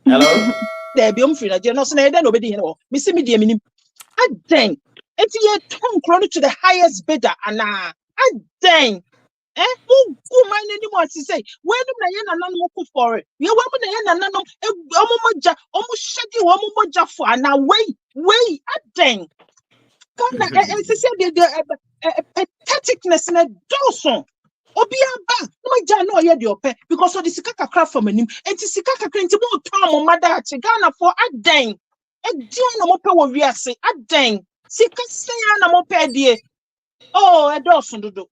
Hello? There be free Nigeria. No, so na eden obedi here. Me see me dey minim. Aden. Enti ye ton crown to the highest bidder ana. Aden. Who man anymore to say when na ye na nanom ko for it. Ye wa na ye na nanom omo moja omo shedi omo moja for ana way aden. Kana say the patheticness na Dawson. Obiaba no ja no ye de ope because of the sika kakra from anim enti sika kakra enti mo ton mo mada ache Ghana for aden edi na mo pe wo wiase aden sika say na mo pe die oh Dawson dodo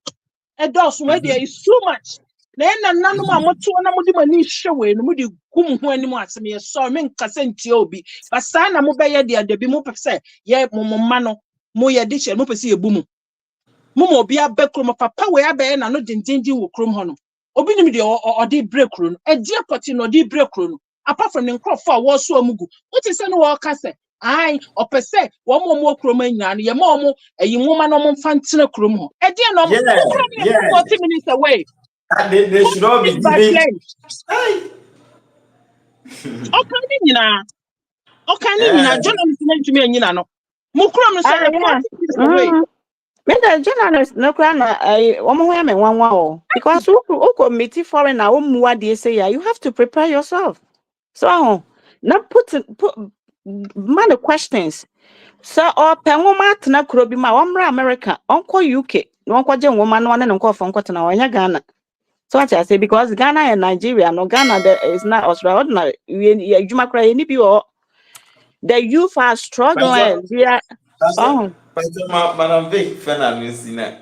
Dawson we there is so much na nanom amoto na mo di mani hwe no mo di gum ho anim asem ye so me nkasa ntie obi but say na mo be ye de bi mo pe say ye mo ma no mo ye de che mo pe say ye bu mu Momo be a backroom papa we abe na no dindindi wo krom ho no obi nim de o de break ro no e die poti no de break ro no apart from the crop for wo so amugu what is say no wo ka say ai opese wo mo krom anya no ye mo mo eyi nwoma no mo mfantene krom ho e die no mo krom ye 40 minutes away They should all be giving. Okay, journalist na ntumi anyina no mo krom no say 40 minutes away. The journalists no crana one because who committee foreign now what they say you have to prepare yourself. So now put man questions. So or penwoma tena kuro bi ma wamra America, uncle UK, no kwaje woman one and uncle from Kotana Ghana. So what I say because Ghana and Nigeria, no Ghana there is not extraordinary. The youth are struggling. They are Madam Vic Fernandez. Yeah,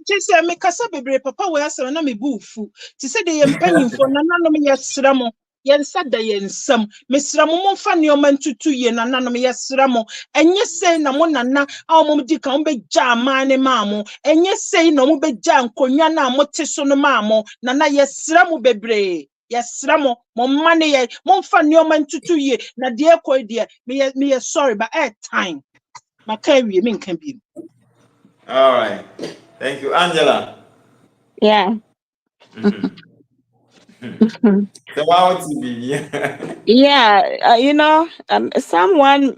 just say me kasa bebre papa we asem na me buufu. Ti say de yempanyimfo na nanom yesramo. Yensa da yensam. Mesramo mo fa neoma ntutu ye na nanom yesramo. Enye sei na mo nana a mo di kan be gya amane maamo. Enye sei na mo be gya nkonwa na mo te so no maamo. Na yesramo bebre. Yesramo mo mane ye mo fa neoma ntutu ye na de ekoi de me sorry but at time. Maka wie me nkan bi. All right. Thank you, Angela. Yeah. So how to be? Yeah, someone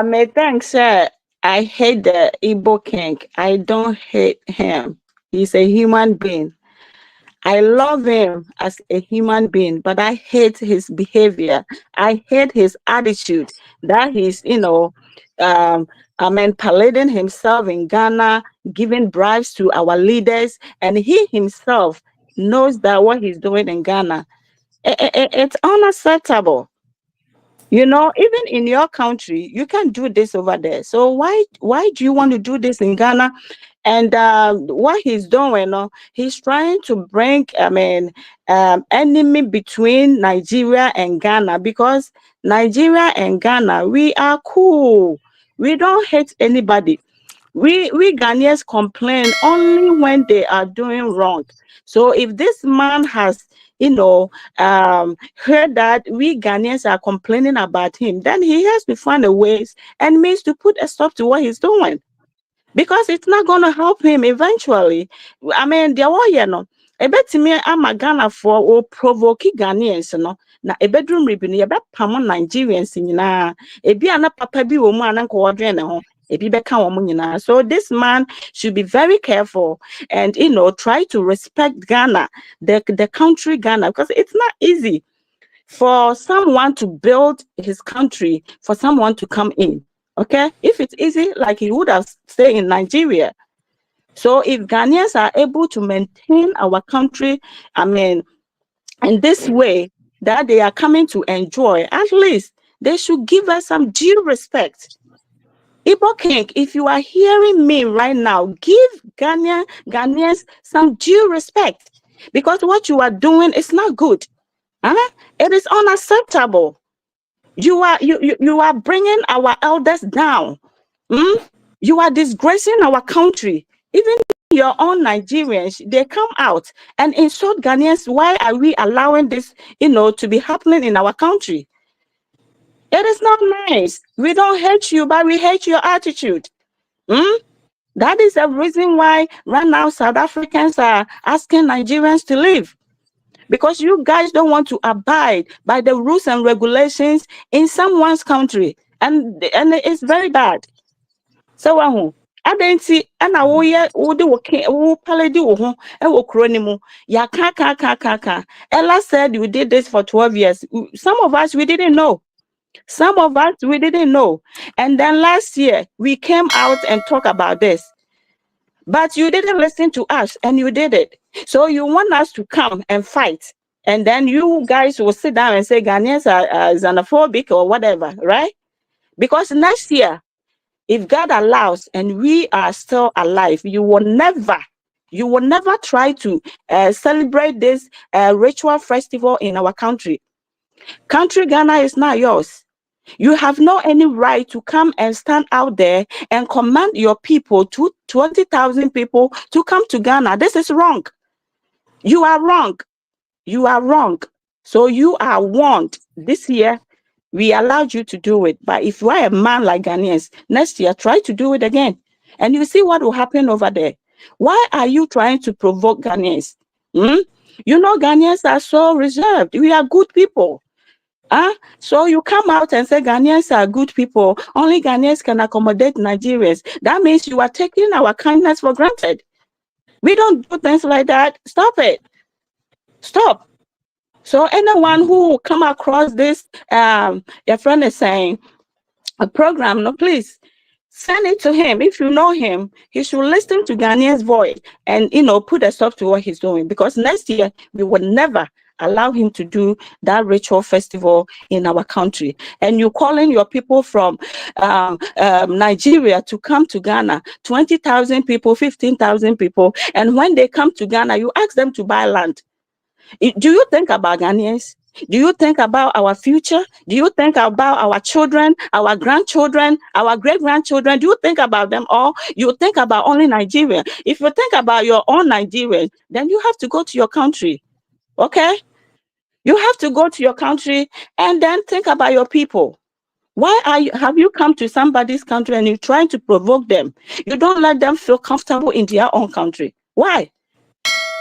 may think, sir, I hate the Igbo king. I don't hate him. He's a human being. I love him as a human being, but I hate his behavior. I hate his attitude that he's, parading himself in Ghana, giving bribes to our leaders, and he himself knows that what he's doing in Ghana, it's unacceptable. Even in your country, you can do this over there. So why do you want to do this in Ghana? And what he's doing, he's trying to bring, enemy between Nigeria and Ghana, because Nigeria and Ghana, we are cool. We don't hate anybody. We Ghanaians complain only when they are doing wrong. So if this man has, heard that we Ghanaians are complaining about him, then he has to find a ways and means to put a stop to what he's doing. Because it's not going to help him eventually. I mean, there were, a bet to me, I'm a Ghana for or provoke Ghanaians, na a bedroom ribbon, a bet Pamon Nigerians in a be an papa be woman and coordinator. So this man should be very careful and try to respect Ghana, the country Ghana, because it's not easy for someone to build his country, for someone to come in. Okay, if it's easy, like he would have stayed in Nigeria. So if Ghanaians are able to maintain our country, in this way that they are coming to enjoy, at least they should give us some due respect. Igbo King, if you are hearing me right now, give Ghanaians some due respect, because what you are doing is not good. It is unacceptable. You are bringing our elders down. You are disgracing our country. Even your own Nigerians, they come out and insult Ghanaians. Why are we allowing this, to be happening in our country? It is not nice. We don't hate you, but we hate your attitude. That is the reason why right now South Africans are asking Nigerians to leave. because you guys don't want to abide by the rules and regulations in someone's country, and it's very bad. So adanti ana wo ye wo de wo paledi wo ho e wo kro ni mu ya ka. Ella said you did this for 12 years. Some of us we didn't know. And then last year we came out and talked about this. But you didn't listen to us, and you did it. So you want us to come and fight, and then you guys will sit down and say Ghanaians are xenophobic or whatever, right? Because next year, if God allows and we are still alive, you will never try to celebrate this ritual festival in our country. Country Ghana is not yours. You have no any right to come and stand out there and command your people, 20,000 people, to come to Ghana. This is wrong. You are wrong. So you are warned. This year, we allowed you to do it. But if you are a man like Ghanaians, next year, try to do it again. And you see what will happen over there. Why are you trying to provoke Ghanaians? You know, Ghanaians are so reserved. We are good people. So you come out and say Ghanaians are good people. Only Ghanaians can accommodate Nigerians. That means you are taking our kindness for granted. We don't do things like that. Stop it. Stop. So anyone who come across this, your friend is saying, a program, no, please send it to him. If you know him, he should listen to Ghanaian's voice and, put a stop to what he's doing. Because next year, we will never allow him to do that ritual festival in our country. And you're calling your people from Nigeria to come to Ghana, 20,000 people, 15,000 people. And when they come to Ghana, you ask them to buy land. Do you think about Ghanaians? Do you think about our future? Do you think about our children, our grandchildren, our great-grandchildren? Do you think about them all? You think about only Nigeria. If you think about your own Nigerian, then you have to go to your country. Okay? You have to go to your country and then think about your people. Why have you come to somebody's country and you're trying to provoke them? You don't let them feel comfortable in their own country. Why?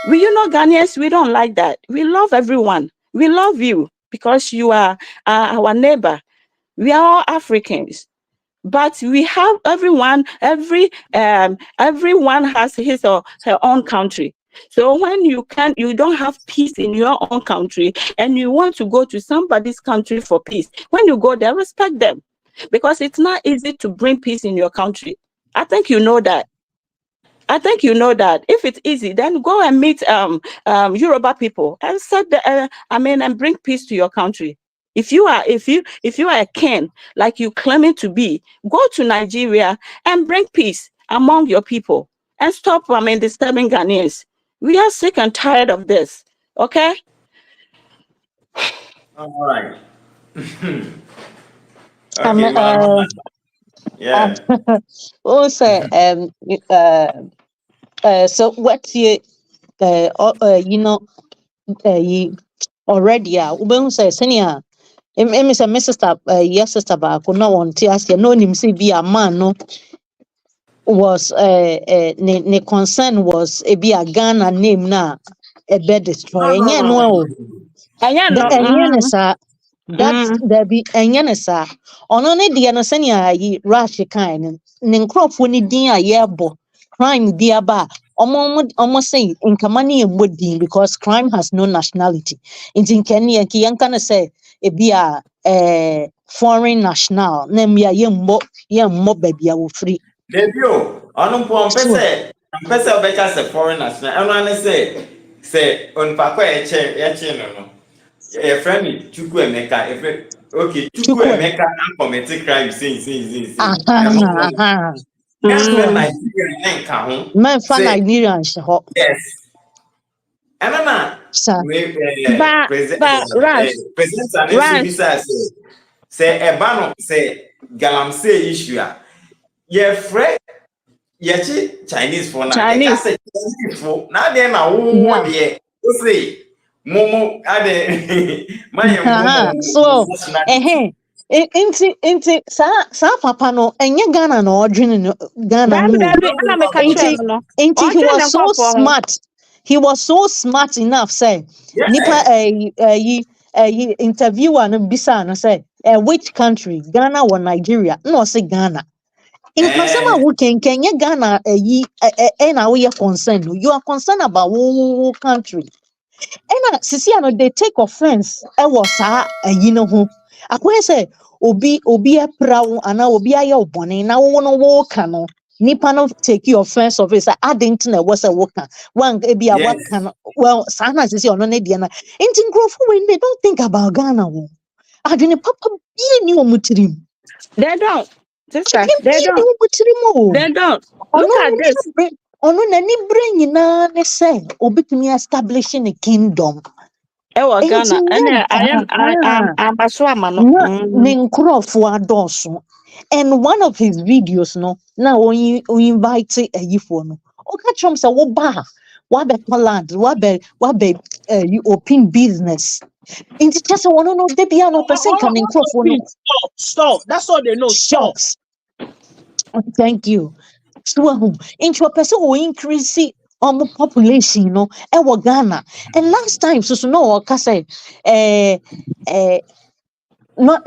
Ghanaians, we don't like that. We love everyone. We love you because you are our neighbor. We are all Africans. But we have everyone has his or her own country. So when you don't have peace in your own country and you want to go to somebody's country for peace, when you go there, respect them. Because it's not easy to bring peace in your country. I think you know that. If it's easy, then go and meet Yoruba people and and bring peace to your country. If you are a king like you claiming to be, go to Nigeria and bring peace among your people and stop disturbing Ghanaians. We are sick and tired of this. Okay? All right. Okay, yeah. Also, so what you already say senior say my sister yes sister back no one tears no him say be a man no was ne concern was a be a Ghana name na a bed destroy No. that there be enyanesa ono ne de no senior yi rush kind ne nkrofo ni din ayebo crime bi aba omo say nkama ne embodin because crime has no nationality in Kenya yanka na say e bi a foreign national na me yemmo baby a wo free debio ono po mpese obeka say foreign national eno ane say on pakwa eche no a friend Chukwu Emeka Chukwu Emeka and commit crime since Nigerians yes. And President say Ebano say Galamsey issue. Ye friend Chinese for now. Chinese for now then say Momo so inti sa papa no enye Ghana no odwene no Ghana no inti he was so smart He was so smart enough, say, nipa interviewer no bisa no say, which country? Ghana or Nigeria? No, say Ghana. In Pasama Wuken, Kenya, Ghana, we are concerned. You are concerned about one country. And Sisiano, they take offense. I was you know who. I say, Obi a proud and obi a yo bonny. Now one walk no. Nipa no take your offense of it. I didn't know was a worker. One be a what can well Sana is on Nediana. In growth when they don't think about Ghana. I didn't papa be new mutrim. They don't. Sister, they don't. They don't. Look at this. Ono nani brain nyina ne say obetumi establishing a kingdom. Ewa Ghana. I'm Baswama no. And one of his videos no now we invite a yifo no. Oka chom say wo ba wa be land you open business. In just one no dey be no person can nkrofo no. Stop. That's all they know. Stop. Thank you. So, into a person who increase population, you know, Ghana. And last time, so no, I say, no,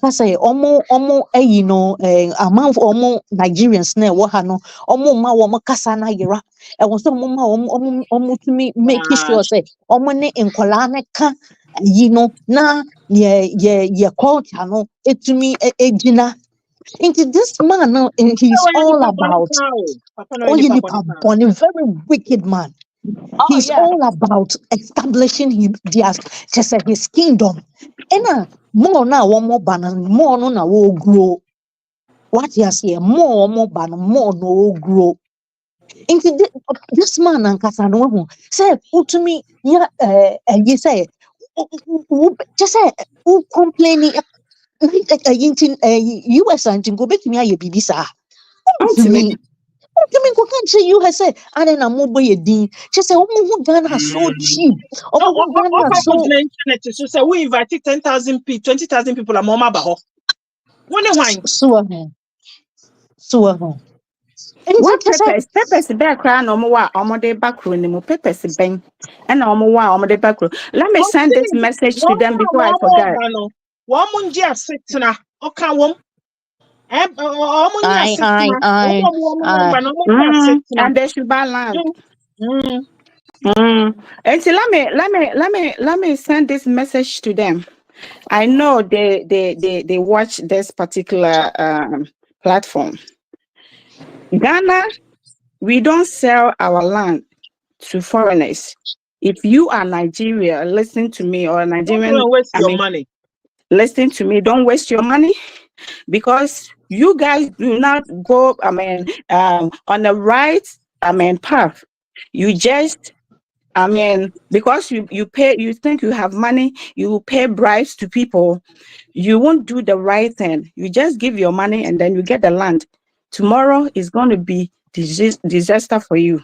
I say, you know, amount Nigerians, ne, wahano, ma kasana yera. I was so to me make sure say, ne in kolane ka, you know, na, culture, no, it to me, jina. Into this man now, he's all about a very wicked man. He's all about establishing his kingdom. And more now, one more banner, more no will grow. What you say, more banner, more no grow. Into this man and Casano say, to me, yeah, you say, just say, who complaining. US and go back to me a baby sir. To me go can't say you have said and then I'm mobile din. Just say Ghana so cheap. Ghana so say we invited 10,000 people, 20,000 people at Mama Baho. When wine so what peppers back cry no more omode backroom no peppers ben and omode backroom. Let me send this message to them before I forget. Wamunja sitna okawom and they should buy land. And so let me send this message to them. I know they watch this particular platform. Ghana, we don't sell our land to foreigners. If you are Nigeria, listen to me, or Nigerian, don't waste your money. Listen to me, don't waste your money, because you guys do not go, on the right, path. You just, because you pay, you think you have money, you pay bribes to people, you won't do the right thing. You just give your money and then you get the land. Tomorrow is going to be disaster for you,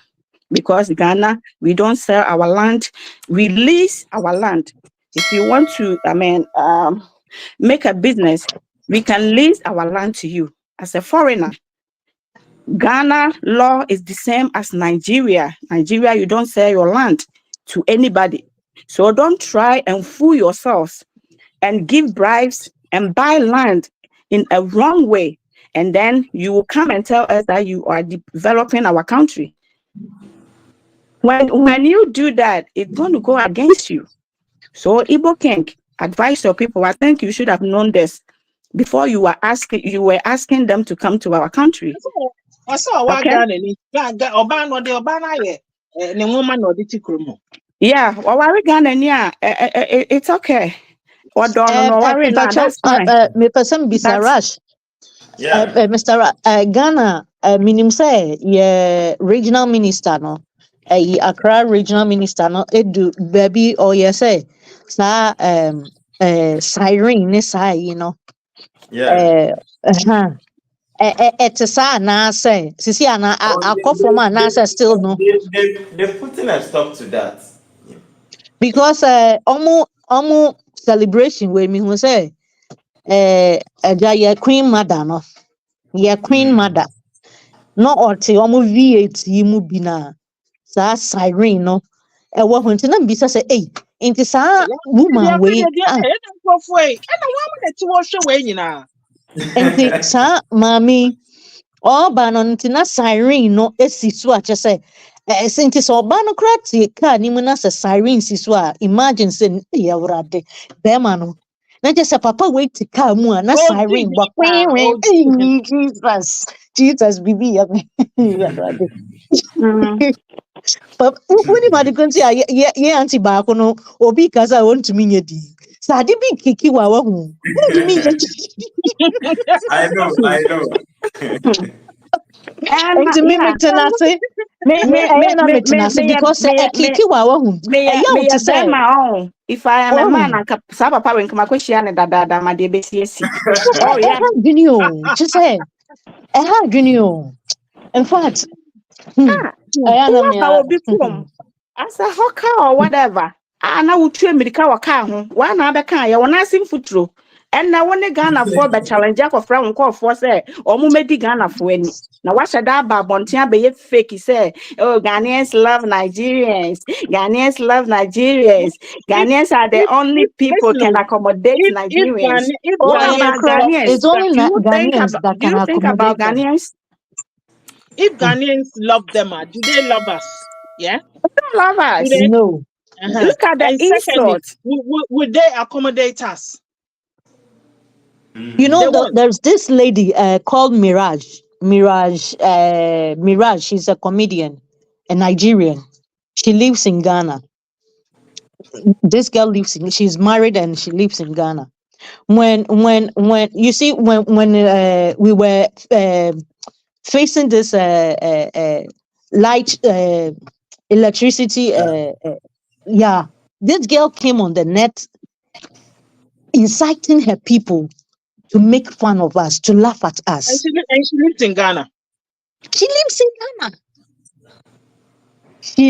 because Ghana, we don't sell our land, we lease our land. If you want to, make a business, we can lease our land to you as a foreigner. Ghana law is the same as Nigeria. Nigeria, you don't sell your land to anybody. So don't try and fool yourselves and give bribes and buy land in a wrong way. And then you will come and tell us that you are developing our country. When you do that, it's going to go against you. So Igbo King, advise your people. I think you should have known this before you were asking them to come to our country. Yeah, it's okay. That's fine. Mr. Ghana, minim say regional minister no. Accra regional minister no edu baby or you say siren ne say you know it's na say sisi ana akofo na say still no they're putting a stop to that because omo celebration we me who say your queen mother no your queen mother no oti omo VAT mu bi na sa siren no e wo ho nti na mbisa say nti sa woman we nti sa mami oba no nti na siren no esi so a che say since so oba no krati ka ni mu na say siren si so a imagine say ya wurade be ma no na je say papa wait to car mu a na siren bo Jesus bibi ya wurade but when you mad kunti ye anti ba ko no obi kasa want to mean di sa de bi kiki wa hu I know. And to me tenase because kiki wa hu to say my own if I am a man and sa papa when come kweshia ne dada ma de besiesi oh yeah just say in fact as a hawker or whatever. Na utwe mirika waka ho wa na abeka ya wona asim futuro and na wone Ghana for the challenge of from call for say omo medi Ghana for ani na wa shada ba bonten abeye fake say oh Ghanaians love Nigerians Ghanaians are the only people can accommodate Nigerians. It's only Ghanaians that can accommodate Ghanaians. If Ghanaians love them, do they love us? Yeah, they don't love us. No. Look at the insult. Would they accommodate us? You know, there's this lady called Mirage. Mirage. She's a comedian, a Nigerian. She lives in Ghana. This girl she's married and she lives in Ghana. When you see when we were facing this light electricity this girl came on the net inciting her people to make fun of us, to laugh at us. And she lives in Ghana. She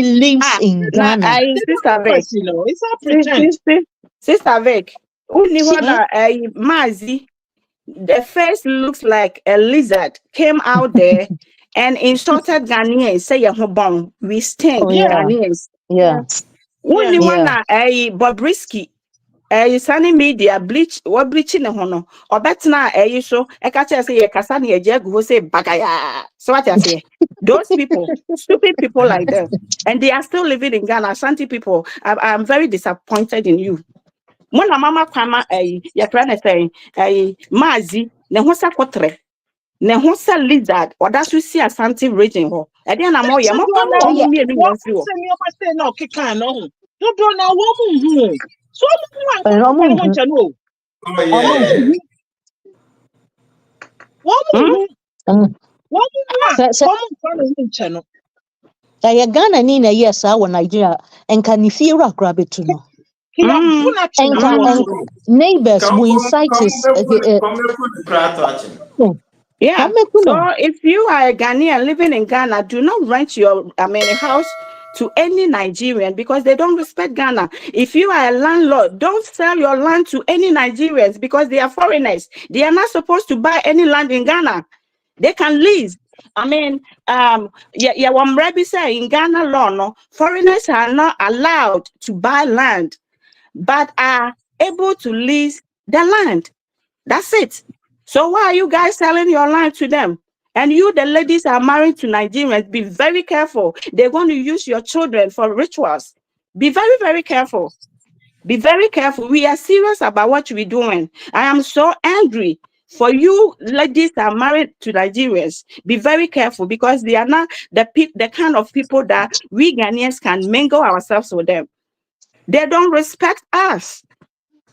lives in Ghana. Sister Vic, it's a pretend. Sister Vic, Mazi, the face looks like a lizard came out there and insulted Ghanaians. Say bon, we stink Ghanaians. Only one Bobrisky. Sunny media bleaching the hono or better so I catch say a casani a jag who say bagaya. So what I say? Those people, stupid people like that, and they are still living in Ghana. Ashanti people, I'm very disappointed in you. When a mama kwama your friend saying Mazi, ne hosa kotre, ne hosa lizard, or that's we see Ashanti region ho. And then I'm all no so Ghana Nina yes our Nigeria and can you feel a grab it to know neighbors who incite us yeah. So if you are a Ghanaian living in Ghana, do not rent your house to any Nigerian because they don't respect Ghana. If you are a landlord, don't sell your land to any Nigerians because they are foreigners. They are not supposed to buy any land in Ghana. They can lease. One Rabbi say in Ghana law, no, foreigners are not allowed to buy land, but are able to lease the land. That's it. So why are you guys selling your land to them? And you, the ladies, are married to Nigerians. Be very careful. They're going to use your children for rituals. Be very, very careful. Be very careful. We are serious about what we're doing. I am so angry for you, ladies that are married to Nigerians. Be very careful because they are not the kind of people that we Ghanaians can mingle ourselves with them. They don't respect us.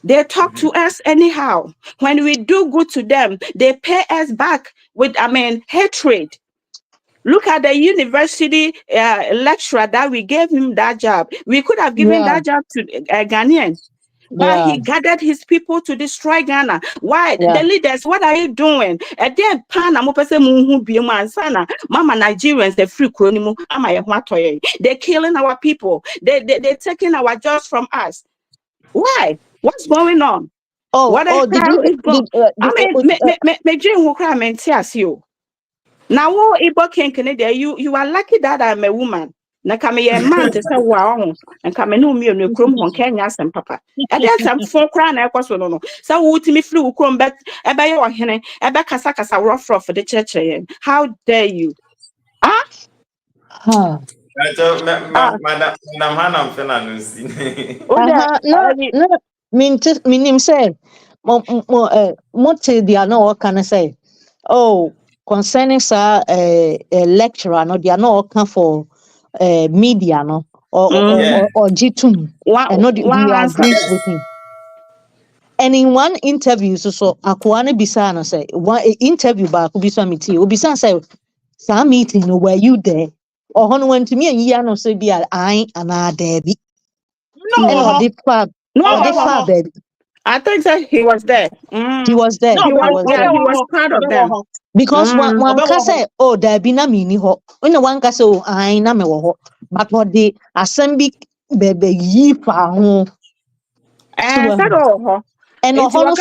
They talk to us anyhow. When we do good to them, they pay us back with, hatred. Look at the university lecturer that we gave him that job. We could have given that job to Ghanaian, but he gathered his people to destroy Ghana. Why? The leaders, what are you doing? And then Mama Nigerians, the free they're killing our people. They're taking our jobs from us. Why? What's going on? What is going on? Now, Igbo King Canada, you are lucky that I'm a woman. na kame ye man te say wow and kame no me no krom hon Kenya sem papa e dey some for kra na ekoso no say wo timi free wo krom bet e be ye ohene e be kasa rough for the church. How dare you? Madam Hannah Fernandez. No, meaning say, they are not can I say, oh, concerning lecturer, no, they are not can for media, no, or G2, and not we agree with him. And in one interview, so Akwane Bisana say, one interview back Ubisa meeting, Ubisa say, some meeting, were you there? Or one went to me and Yano say, be I and I Debbie. No, baby. I think that he was there. He was there. No, he was part of them. Because one can say, oh, there be na mini ho. When one can say, oh, I na me wo. But what the assembly baby yi pa ho. And also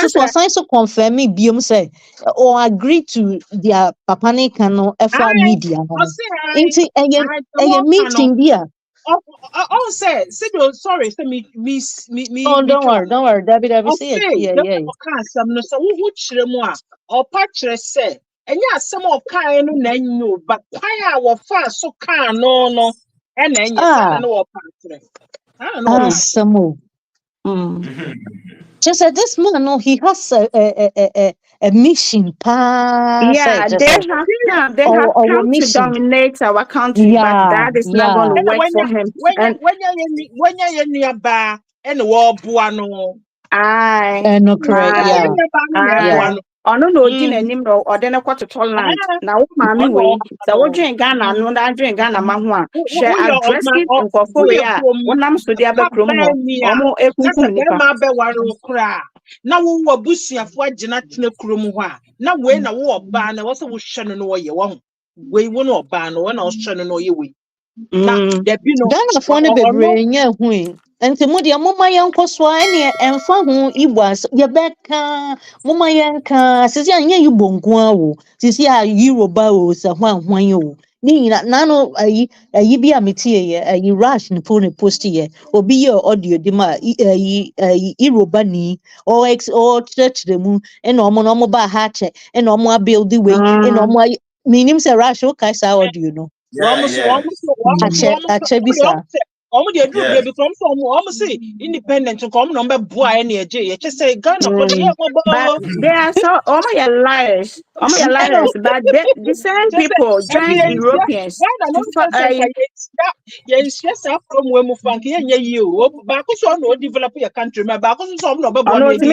so confirm me biom say or agree to their papani cano FR media. Into a meeting there. Oh, say, sorry, say me. Oh, don't worry, Debbie, see it. Yeah. No, so who chiremwa or patch say, and yeah, some of kind no, but why our fast so can no, and then you know patch. I don't know. Some just this man, no, he has a mission. Yeah, they have come to dominate our country, but that is not going to work for him. When you're nearby and the war buano. No, correct. Yeah. Oh no, Jin or then a quarter to land. Now, mommy, way. So, what drink Ghana, no, I drink Ghana, Mahua. Share address it and go for when I'm so the other promo. Now, we were bushing for Janatine Krumwa. Now, when a war ban, I was a shannon or you won't. We won't or ban when I was shannon or you. Now, there be no funny baby. And the moody mama yanko swine and fan who it was your becca mama yanka says you bonguao says ya Euroba so one you Nina nano a be a metia a rush and phone post here or be your audio dema Irobani or church the moon and normal bar hatchet and normal build the way and normal meaning a rush okay so do you know almost the group they become from almost independent to come number boy any you just say Ghana for the year but they are so liars but the same people join Europeans yes from where move from you back so no develop your country back so no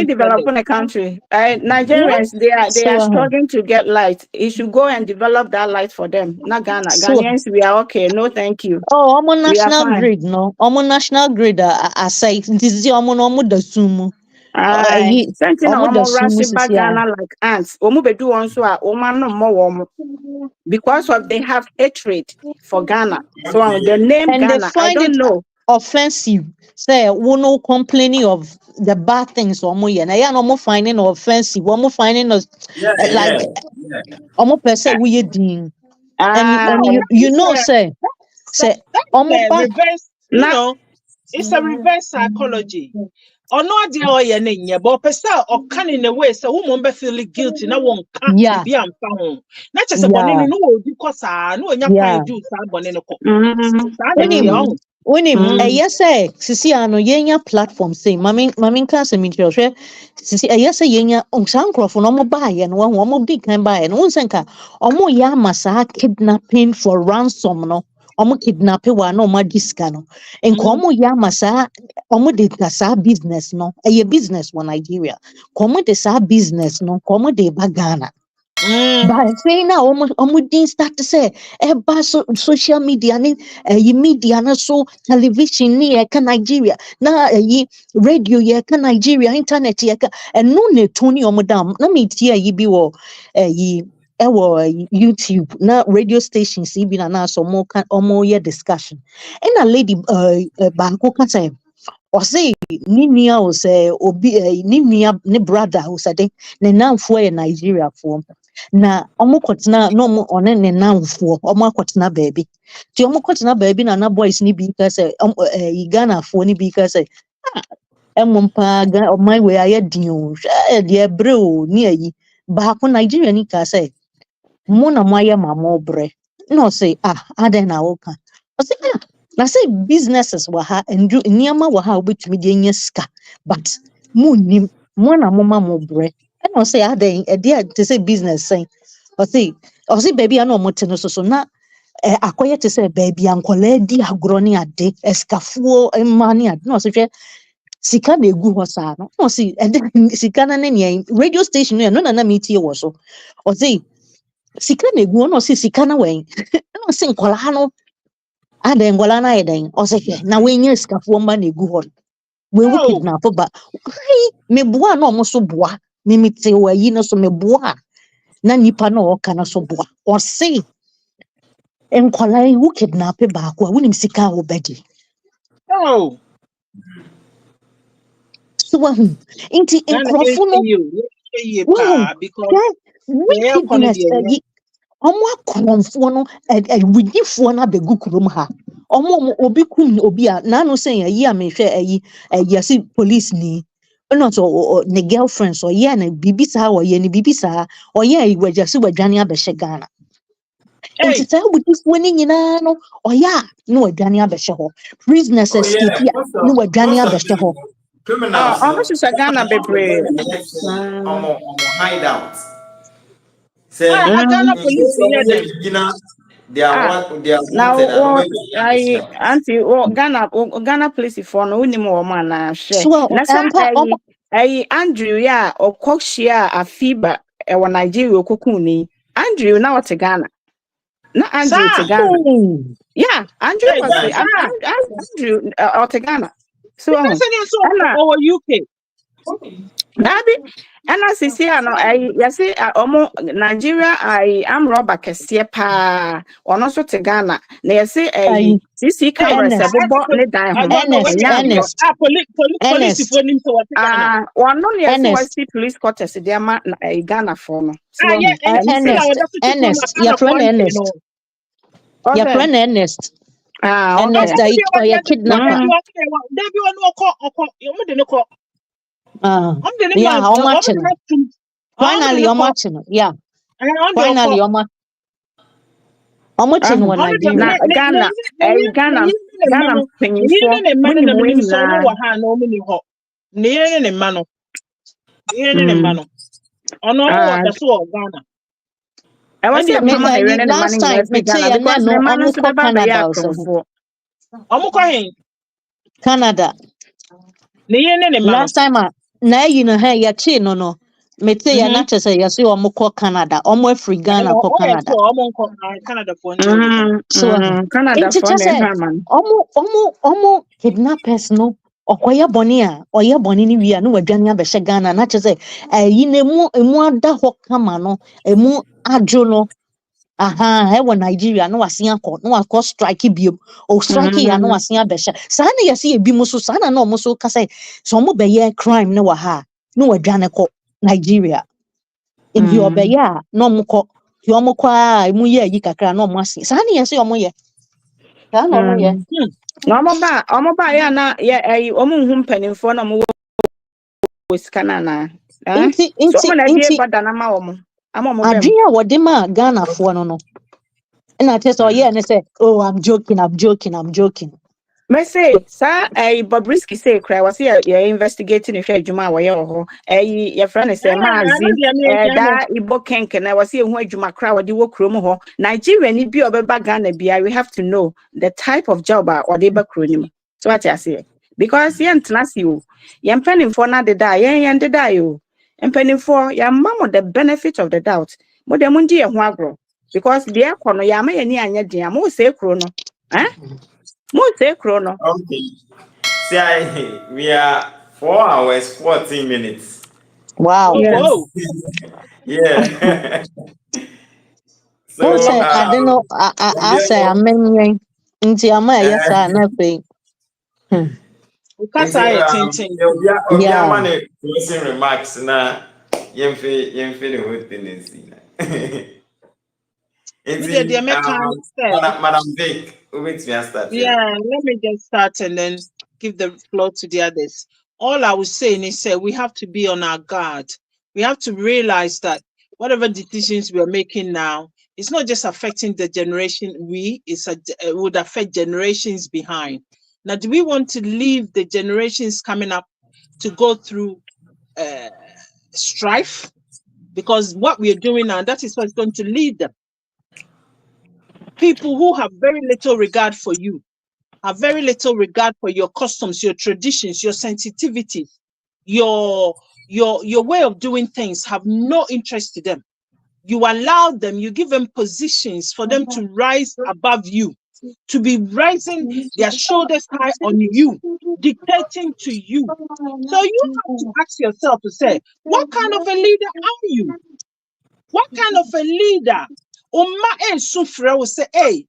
develop a country Nigerians they are struggling to get light. You should go and develop that light for them, not Ghana. Ghanaians, we are okay, no thank you. Oh, I'm on national grid. No, I'm on national grid. I say this is I'm on the sumo. Ghana like ants. Because of they have hatred for Ghana. So the name and Ghana, they find I don't know. Offensive. Say we no complaining of the bad things or more. And I am no finding offensive. One more finding us like almost per se we ding. And you know say reverse, you know, it's a reverse psychology. Or not the oil name, but per se or can in a way so woman be feeling guilty. No one can't be found. Not just a bonnet, no, because I know you're do when yes, Sisi ano yenya platform say, Mammy can't me to Sisi yes, yenya on Sancroft no more buy and one more big can buy and one senka or more yamasa kidnapping for ransom no. Omo kidnapping wa no ma discano and komo yamasa omo de sa business no a business one Nigeria komo de sa business no komo de bagana. But say now almost didn't start to say social media media na so television ni Nigeria na radio Nigeria internet and no ne Tony omodam na me tia yi bi wo YouTube na radio stations bi na so more discussion and a lady banko can say or say Ninia or say obi Ninia ne brother who said ne nan for Nigeria for na omo kotena no mo one ne nanfo omo akotena baby ti omo kotena baby na na boys ni bi ka say Ghana fo ni bi ka say emumpa ga oman we aye din o de ebre o ni ayi ba ko Nigeria ni ka say mo na mo aye mama obre no say aden na wo ka o say na say businesses wa ha endu niama wa ha obetumi de nya ska but mo nim mo na mo mama obre and I say aden e dey to say business say o say baby ana omo te no so na akoye te say baby ankola di agro ni ade eskafuo emani ade no so hwe sika na egu ho sa no say sika na ne radio station no na meetie wo so o say sika na egu no say sika na wen no say nkola no ade ngola na eden o say na we nya eskafuo ma na egu ho we wo kidnap ba me boa na omo so boa me mete wa yi no so me boa na nipa na o kana so boa o say nkola wo kidnap ba ko wonim sika wo bedi so inti enkrofo no because wickedness omo akromfo no wigifo na begu kurom ha omo obi kum obi a na no say ayi a me hwe ayi asi police ni no so ne girlfriend so ye na bibisa o ye ni bibisa o ye igwajasi wadwane abehye Ghana inti ta wigifo ni nyina no o ya no wadwane abehye ho prisoners escape no wadwane abehye ho almost is a Ghana bebre. Hideout. Say Ghana police they are now auntie Ghana police for no ni mo man na share. Na say Andrew ya okokshia afiba e wa Nigeria okokuni. Andrew na what Ghana. Na Andrew to Ghana. Yeah, Andrew was Andrew to Ghana. So over UK. Dabi and as you see no I say Nigeria I am robber kese pa or also to Ghana na you say CC cameras e bobo ne dan ho police for nim to what Ghana one no yes was police quarters dey ma Ghana for no so Ernest your friend Ernest Ernest that you kidnapper yeah, how much? Finally, how much? Yeah, finally, how much? How much in one Nigeria? Ghana, Ghana, I was last time, Canada. Last time, na you know, hey, ya chi no. Me say ya not say ya see omo ko Canada, omo free Ghana ko Canada. Canada for so Canada for omo kidnappers no. Okoya boni a, oya boni ni wi a no wadwane abehye Ghana na che say yi na emu ada ho kama no, emu adwo no. He wa Nigeria no wasia ko no akọ strike biom o strike ya no wasia behye sa na yesi ebi mo so sa na no mo so ka say so mo be ye crime no wa ha no wadwane ko Nigeria ebi obe ya no mo ko ti o mo kwa emu ye yi kakra no mo asi sa na yesi o mo ye sa na o mo ye omo ba ya na ye omo hu mpanimfo na mo wo skana na inti so mo na die bada na ma omo adwenya wode ma Ghana fo no and I tell yeah and I say oh I'm joking me say sir Bobrisky say cry was here investigating if adwuma wa ye ho your friend say maazi da Igbo kenken na was here hu adwuma cry wode wo krom ho Nigeria ni bi obeba Ghana bia we have to know the type of job or dey ba kronim so what I say because ye ntnasi o ye mpanimfo na deda ye deda yo mpanimfo ya mamo the benefit of the doubt mo dem ndi ye ho agro because the ekono ya ma ye ni anya dia mo say kro no okay. See, we are 4 hours 14 minutes. Wow. Yeah. So I don't know. I say I'm mean into your mind. Yes, I nothing. Yeah. Closing remarks na. Yemfe the whole thing is. Madam Vic, start. Yeah, let me just start and then give the floor to the others. All I was saying is we have to be on our guard. We have to realize that whatever decisions we are making now, it's not just affecting the generation it would affect generations behind. Now, do we want to leave the generations coming up to go through strife? Because what we are doing now, that is what's going to lead them. People who have very little regard for you, have very little regard for your customs, your traditions, your sensitivities, your way of doing things, have no interest to them. You allow them, you give them positions for them to rise above you, to be rising their shoulders high on you, dictating to you. So you have to ask yourself to say, what kind of a leader are you? What kind of a leader? Will say, hey,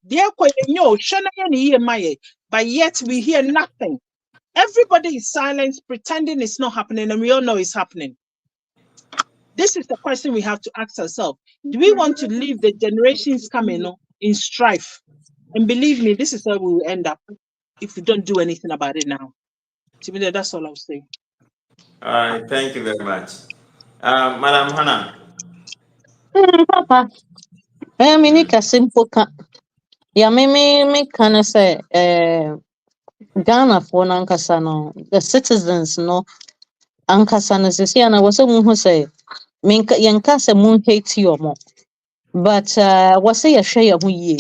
but yet we hear nothing. Everybody is silent, pretending it's not happening, and we all know it's happening. This is the question we have to ask ourselves. Do we want to leave the generations coming in strife? And believe me, this is where we will end up if we don't do anything about it now. Timothy, that's all I'll say. All right, thank you very much. Madam Hannah. Papa. I mean, a simple yeah, me kind of say, Ghana for Nankasano, the citizens, no, Ankasana, and I was someone who say, Minka Yankasa moon hate you more. But was say a share who ye?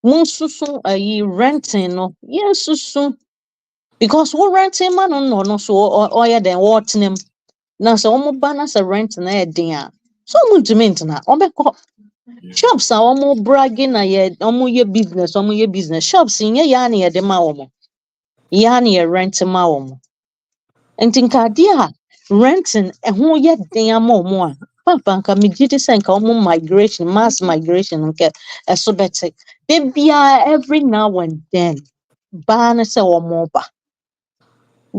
Moon soon are ye renting, no, yes, soon. Because what renting man no, so or ya than watching him. Now, so almost banners a rent and a dinner. So much to maintain, shops are almost bragging almost your business. Shops in your yanny at the maomo. Yani rent a maomo. And think idea renting and who yet damn more. Papa, me duty send migration, mass migration, and get a so better. They be every now and then. Banners or more.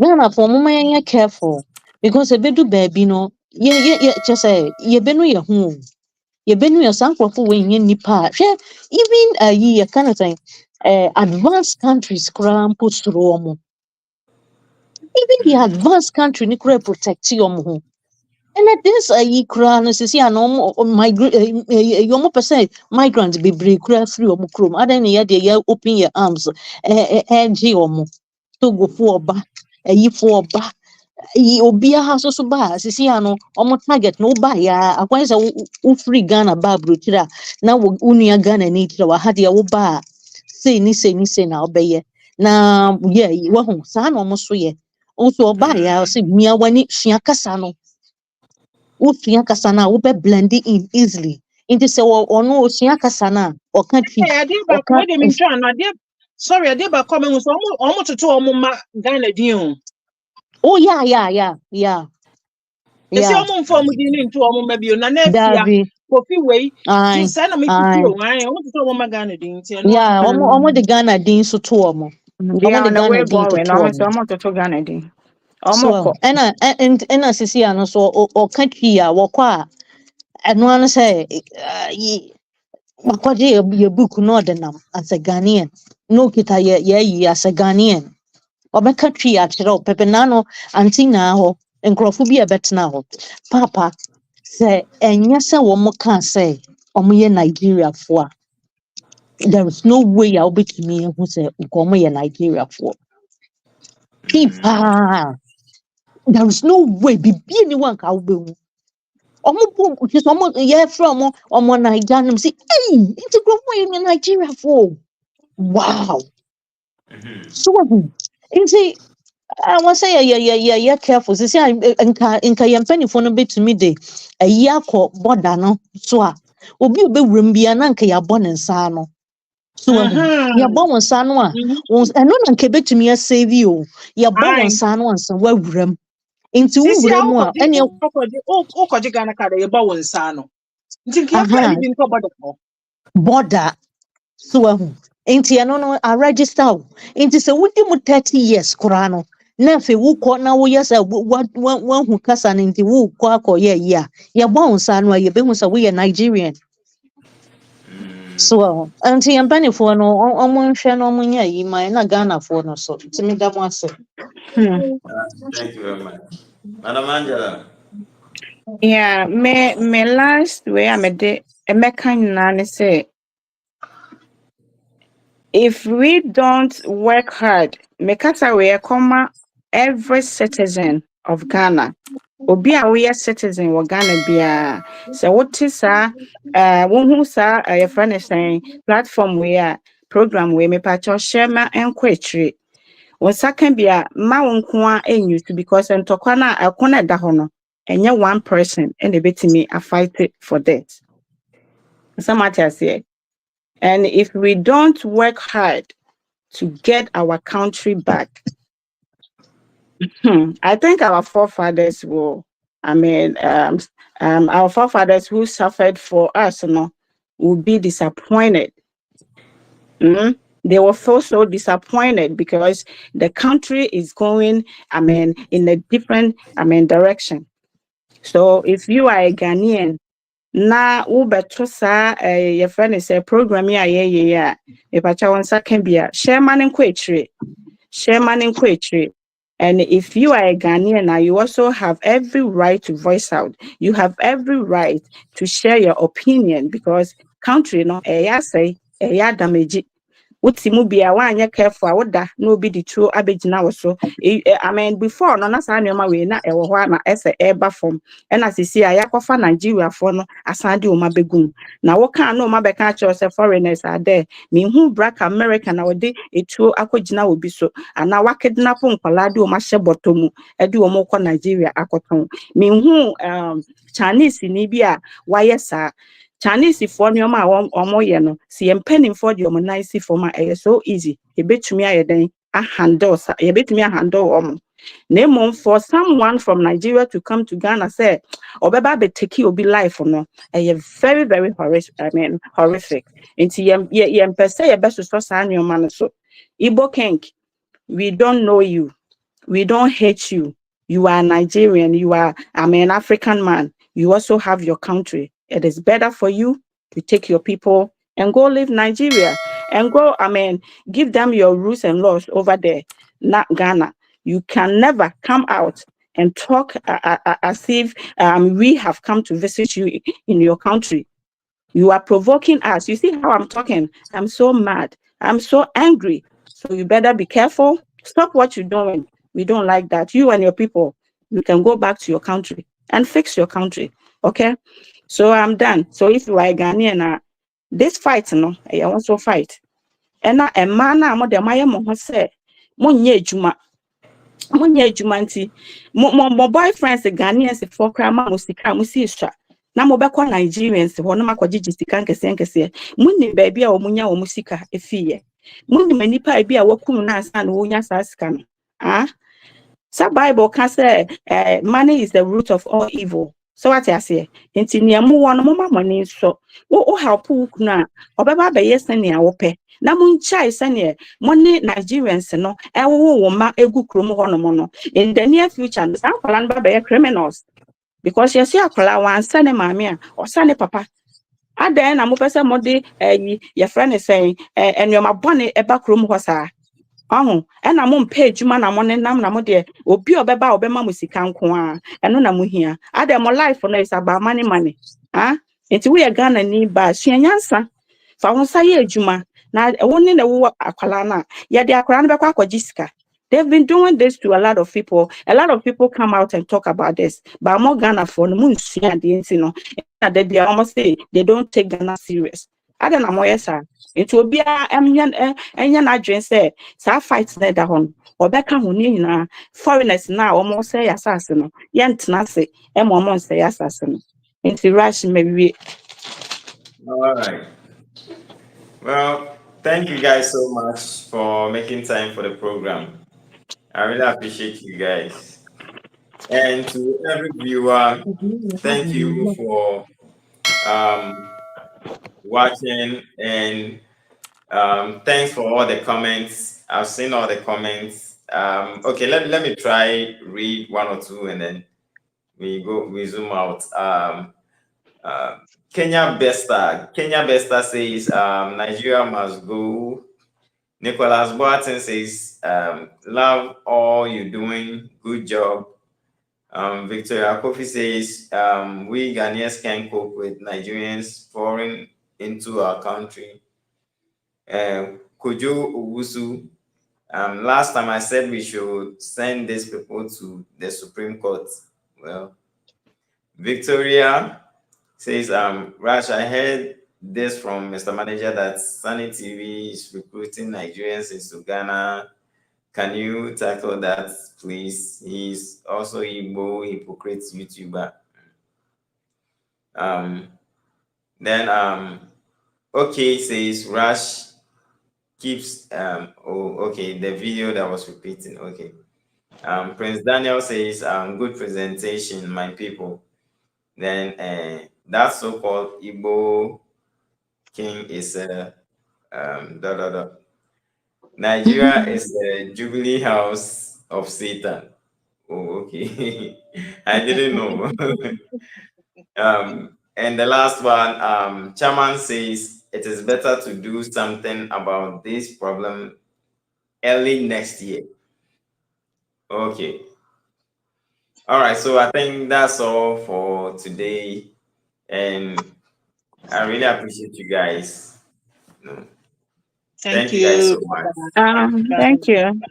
Ghana for moment careful because a bit do baby no. Yeah, just say, ye benu your home. You been your son for when you nipa. Even a year kind of thing. Advanced countries cram put through. Even the advanced country ni protect you. And at this ye cran is see an migrant yomo percent migrants be break free chrome. I don't hear the open your arms and to go for back a ye for back. Obia has also ba sisi ano omo target no ba ya akwanza u free Ghana ba brochira na unua Ghana ni tira wa hade wo ba say ni na obeye na ye wo hu sa na omo so ye also ba ya say mia wani sua kasa no wo sua kasa na wo be blend in easily into say ono sua kasa na o ka twi sorry I did ba come so omo to omo ma Ghana din. Oh yeah. Esi omo inform di into omo mabio na na kofi wey ti say na me fio omo to omo ma Ghana din ti no. Yeah, omo the Ghana din so to omo. Omo the Ghana din to Ghana din. So and sisi ano so o country a wo kwa eno an say makwaje ye book no denam as a Ghanaian. No kita ye as a Ghanaian. Obeka twi a kire o pepe nano antina ho nkrofo bi e betena ho papa say enya se wo mo kan say omo ye Nigeria fo a there is no way I'll be to me who say ukomo ye Nigeria fo pipa there is no way be anyone ka obe hu omo bom just omo ye from omo Nigerian say hey it's grofo ye Nigeria fo wow so what say I want say yeah careful. See, inka yempeni for no bit to me day. A year ko border no so a obi wurem bia na nka ya born nsa no. So ya born nsa no a eno na nka betumi save you. Ya born nsa no ansa wa wurem. Nti wurem a ene okoje Ghana kada ya born nsa no. Nti nka fa ni bi nko border. So nti eno no a register. Nti se wudi mu 30 years kura no. na fe wo kɔ na wo yɛ sɛ wo hu kasa ne nti wo kɔ akɔ yɛ yi a yɛ bɔ nsa no a yɛ behu sɛ wo yɛ Nigerian. So anti yɛmpanyinfoɔ no ɔmo nhwɛ no ɔmo nyɛ yi ma na Ghanafoɔ no so timi da mo ase. Thank you very much. Madam Angela. Yeah, me last way I made it nyinaa say if we don't work hard, mekasa we come every citizen of Ghana. Obi a we citizen of Ghana bia. So what is who sa your friend is saying platform we program we me patcho share ma enkwetri. Wonsa can be a ma wonko a enyu because entokwa na akona da ho no enye one person and they bet me a fight for that. Some matters here. And if we don't work hard to get our country back, I think our forefathers will, our forefathers who suffered for us, will be disappointed. They will feel so disappointed because the country is going, in a different, direction. So if you are a Ghanaian, na ubeto sa your friend is a program yeah epacha wonsa can be a chairman in kwetri and if you are a Ghanaian now you also have every right to voice out. You have every right to share your opinion because country say damage. Utimu bia wanya careful woda no be the true abegina so before no na sa nneoma we na ewo ho na ese eba form and as see ayakofa Nigeria for no asade o mabegum na wo kan no mabeka cho se foreigners are there me hu black America na wode etuo akogina obi so ana wakidnap nkwala de o mahye botomu e de o mokọ Nigeria akoton me hu Chinese ni bia wayesa Chinese for nneoma omo ye no si empenim for the omo nice for ma so easy ebetumi ayeden a handle ebetumi a handle name for someone from Nigeria to come to Ghana say obeba be take obi life no very very horrific nti ye pese ye best so sa nneoma no so Igbo king, we don't know you, we don't hate you, you are Nigerian, you are African man, you also have your country. It is better for you to take your people and go live Nigeria and go, give them your rules and laws over there, not Ghana. You can never come out and talk as if we have come to visit you in your country. You are provoking us. You see how I'm talking? I'm so mad. I'm so angry. So you better be careful. Stop what you're doing. We don't like that. You and your people, you can go back to your country and fix your country. Okay? So I'm done. So if you are a Ghanaian, this fight, I also fight. And now a man, I'm the Maya say, Monye Juma. Monye Jumanti. My boyfriends, the Ghanaians, for Krama Musika, Musisha. Na mobekwa Nigerians, wono makwaji sika nkese. Muni baby a omunya wo musika efiye. Muni manipa bi a wakunu na asa na wonya sa sika no. Sa Bible can say money is the root of all evil. So what I say, nti niamu wono mama money so wo help kunu a obeba be yesene a wope. Na munchai sene money Nigerians no wo ma egu krom ho no no. In the near future, sa kwala ba be criminals. Because you see akola wan sane mama or sane papa aden na mo pese mo de your friend is saying enwoma bone eba krom ho saa ohun na mo mpa adwuma na mo nenam na mo de obi obeba obema mo sika nko a eno na mo hia aden mo life no is about money enti we Ghana ni ba suanyansa fa won sa ye adwuma na woni na wo akola na ye de akola no bekwa akwaji sika. They've been doing this to a lot of people. A lot of people come out and talk about this. But more Ghana for the moon, they almost say they don't take Ghana serious. I don't know yes, sir. It will be a Nigerian say, so fights that on or back on foreigners now almost say assassin. Yent Nasi, and one say assassin. Into rush maybe. All right. Well, thank you guys so much for making time for the program. I really appreciate you guys. And to every viewer, thank you for watching, and thanks for all the comments. I've seen all the comments. Okay, let me try read one or two and then we zoom out. Kenya Besta says Nigeria must go. Nicholas Boatin says love all you're doing, good job. Victoria Kofi says we Ghanaians can cope with Nigerians pouring into our country. Kojo Owusu, last time I said we should send these people to the Supreme Court. Well, Victoria says, Rash, I heard this from Mr. Manager that Sunny TV is recruiting Nigerians into Ghana. Can you tackle that, please? He's also Igbo hypocrite YouTuber. Then okay says Rash keeps okay, the video that was repeating. Okay. Prince Daniel says good presentation, my people. Then that so-called Igbo king is Nigeria is the Jubilee House of Satan. Oh, okay. I didn't know. And the last one, Chairman says it is better to do something about this problem early next year. Okay. All right. So I think that's all for today. And I really appreciate you guys. Thank you guys so much.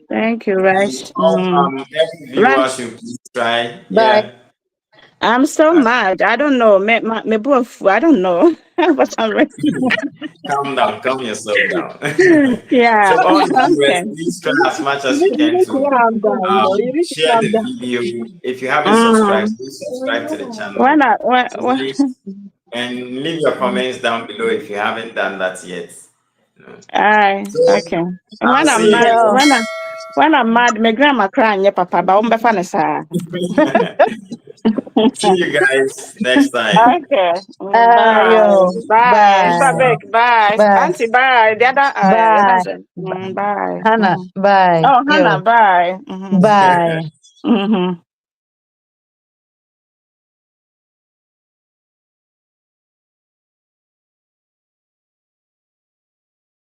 Thank you, Rash. Every viewer should please try. Bye. I'm so mad. I don't know. Me both. I don't know. But I'm ready. Calm yourself down. Yeah. So all the viewers, please try as much as you can to share the video. If you haven't subscribed, please subscribe to the channel. And leave your comments down below if you haven't done that yet. Okay. When I'm mad, my grandma crying, yeah, papa, but I'm See you guys next time. Okay. Bye. Bye. Bye. Auntie, bye. The other, Bye. bye. Hannah, bye. Oh, Hannah, bye. Bye.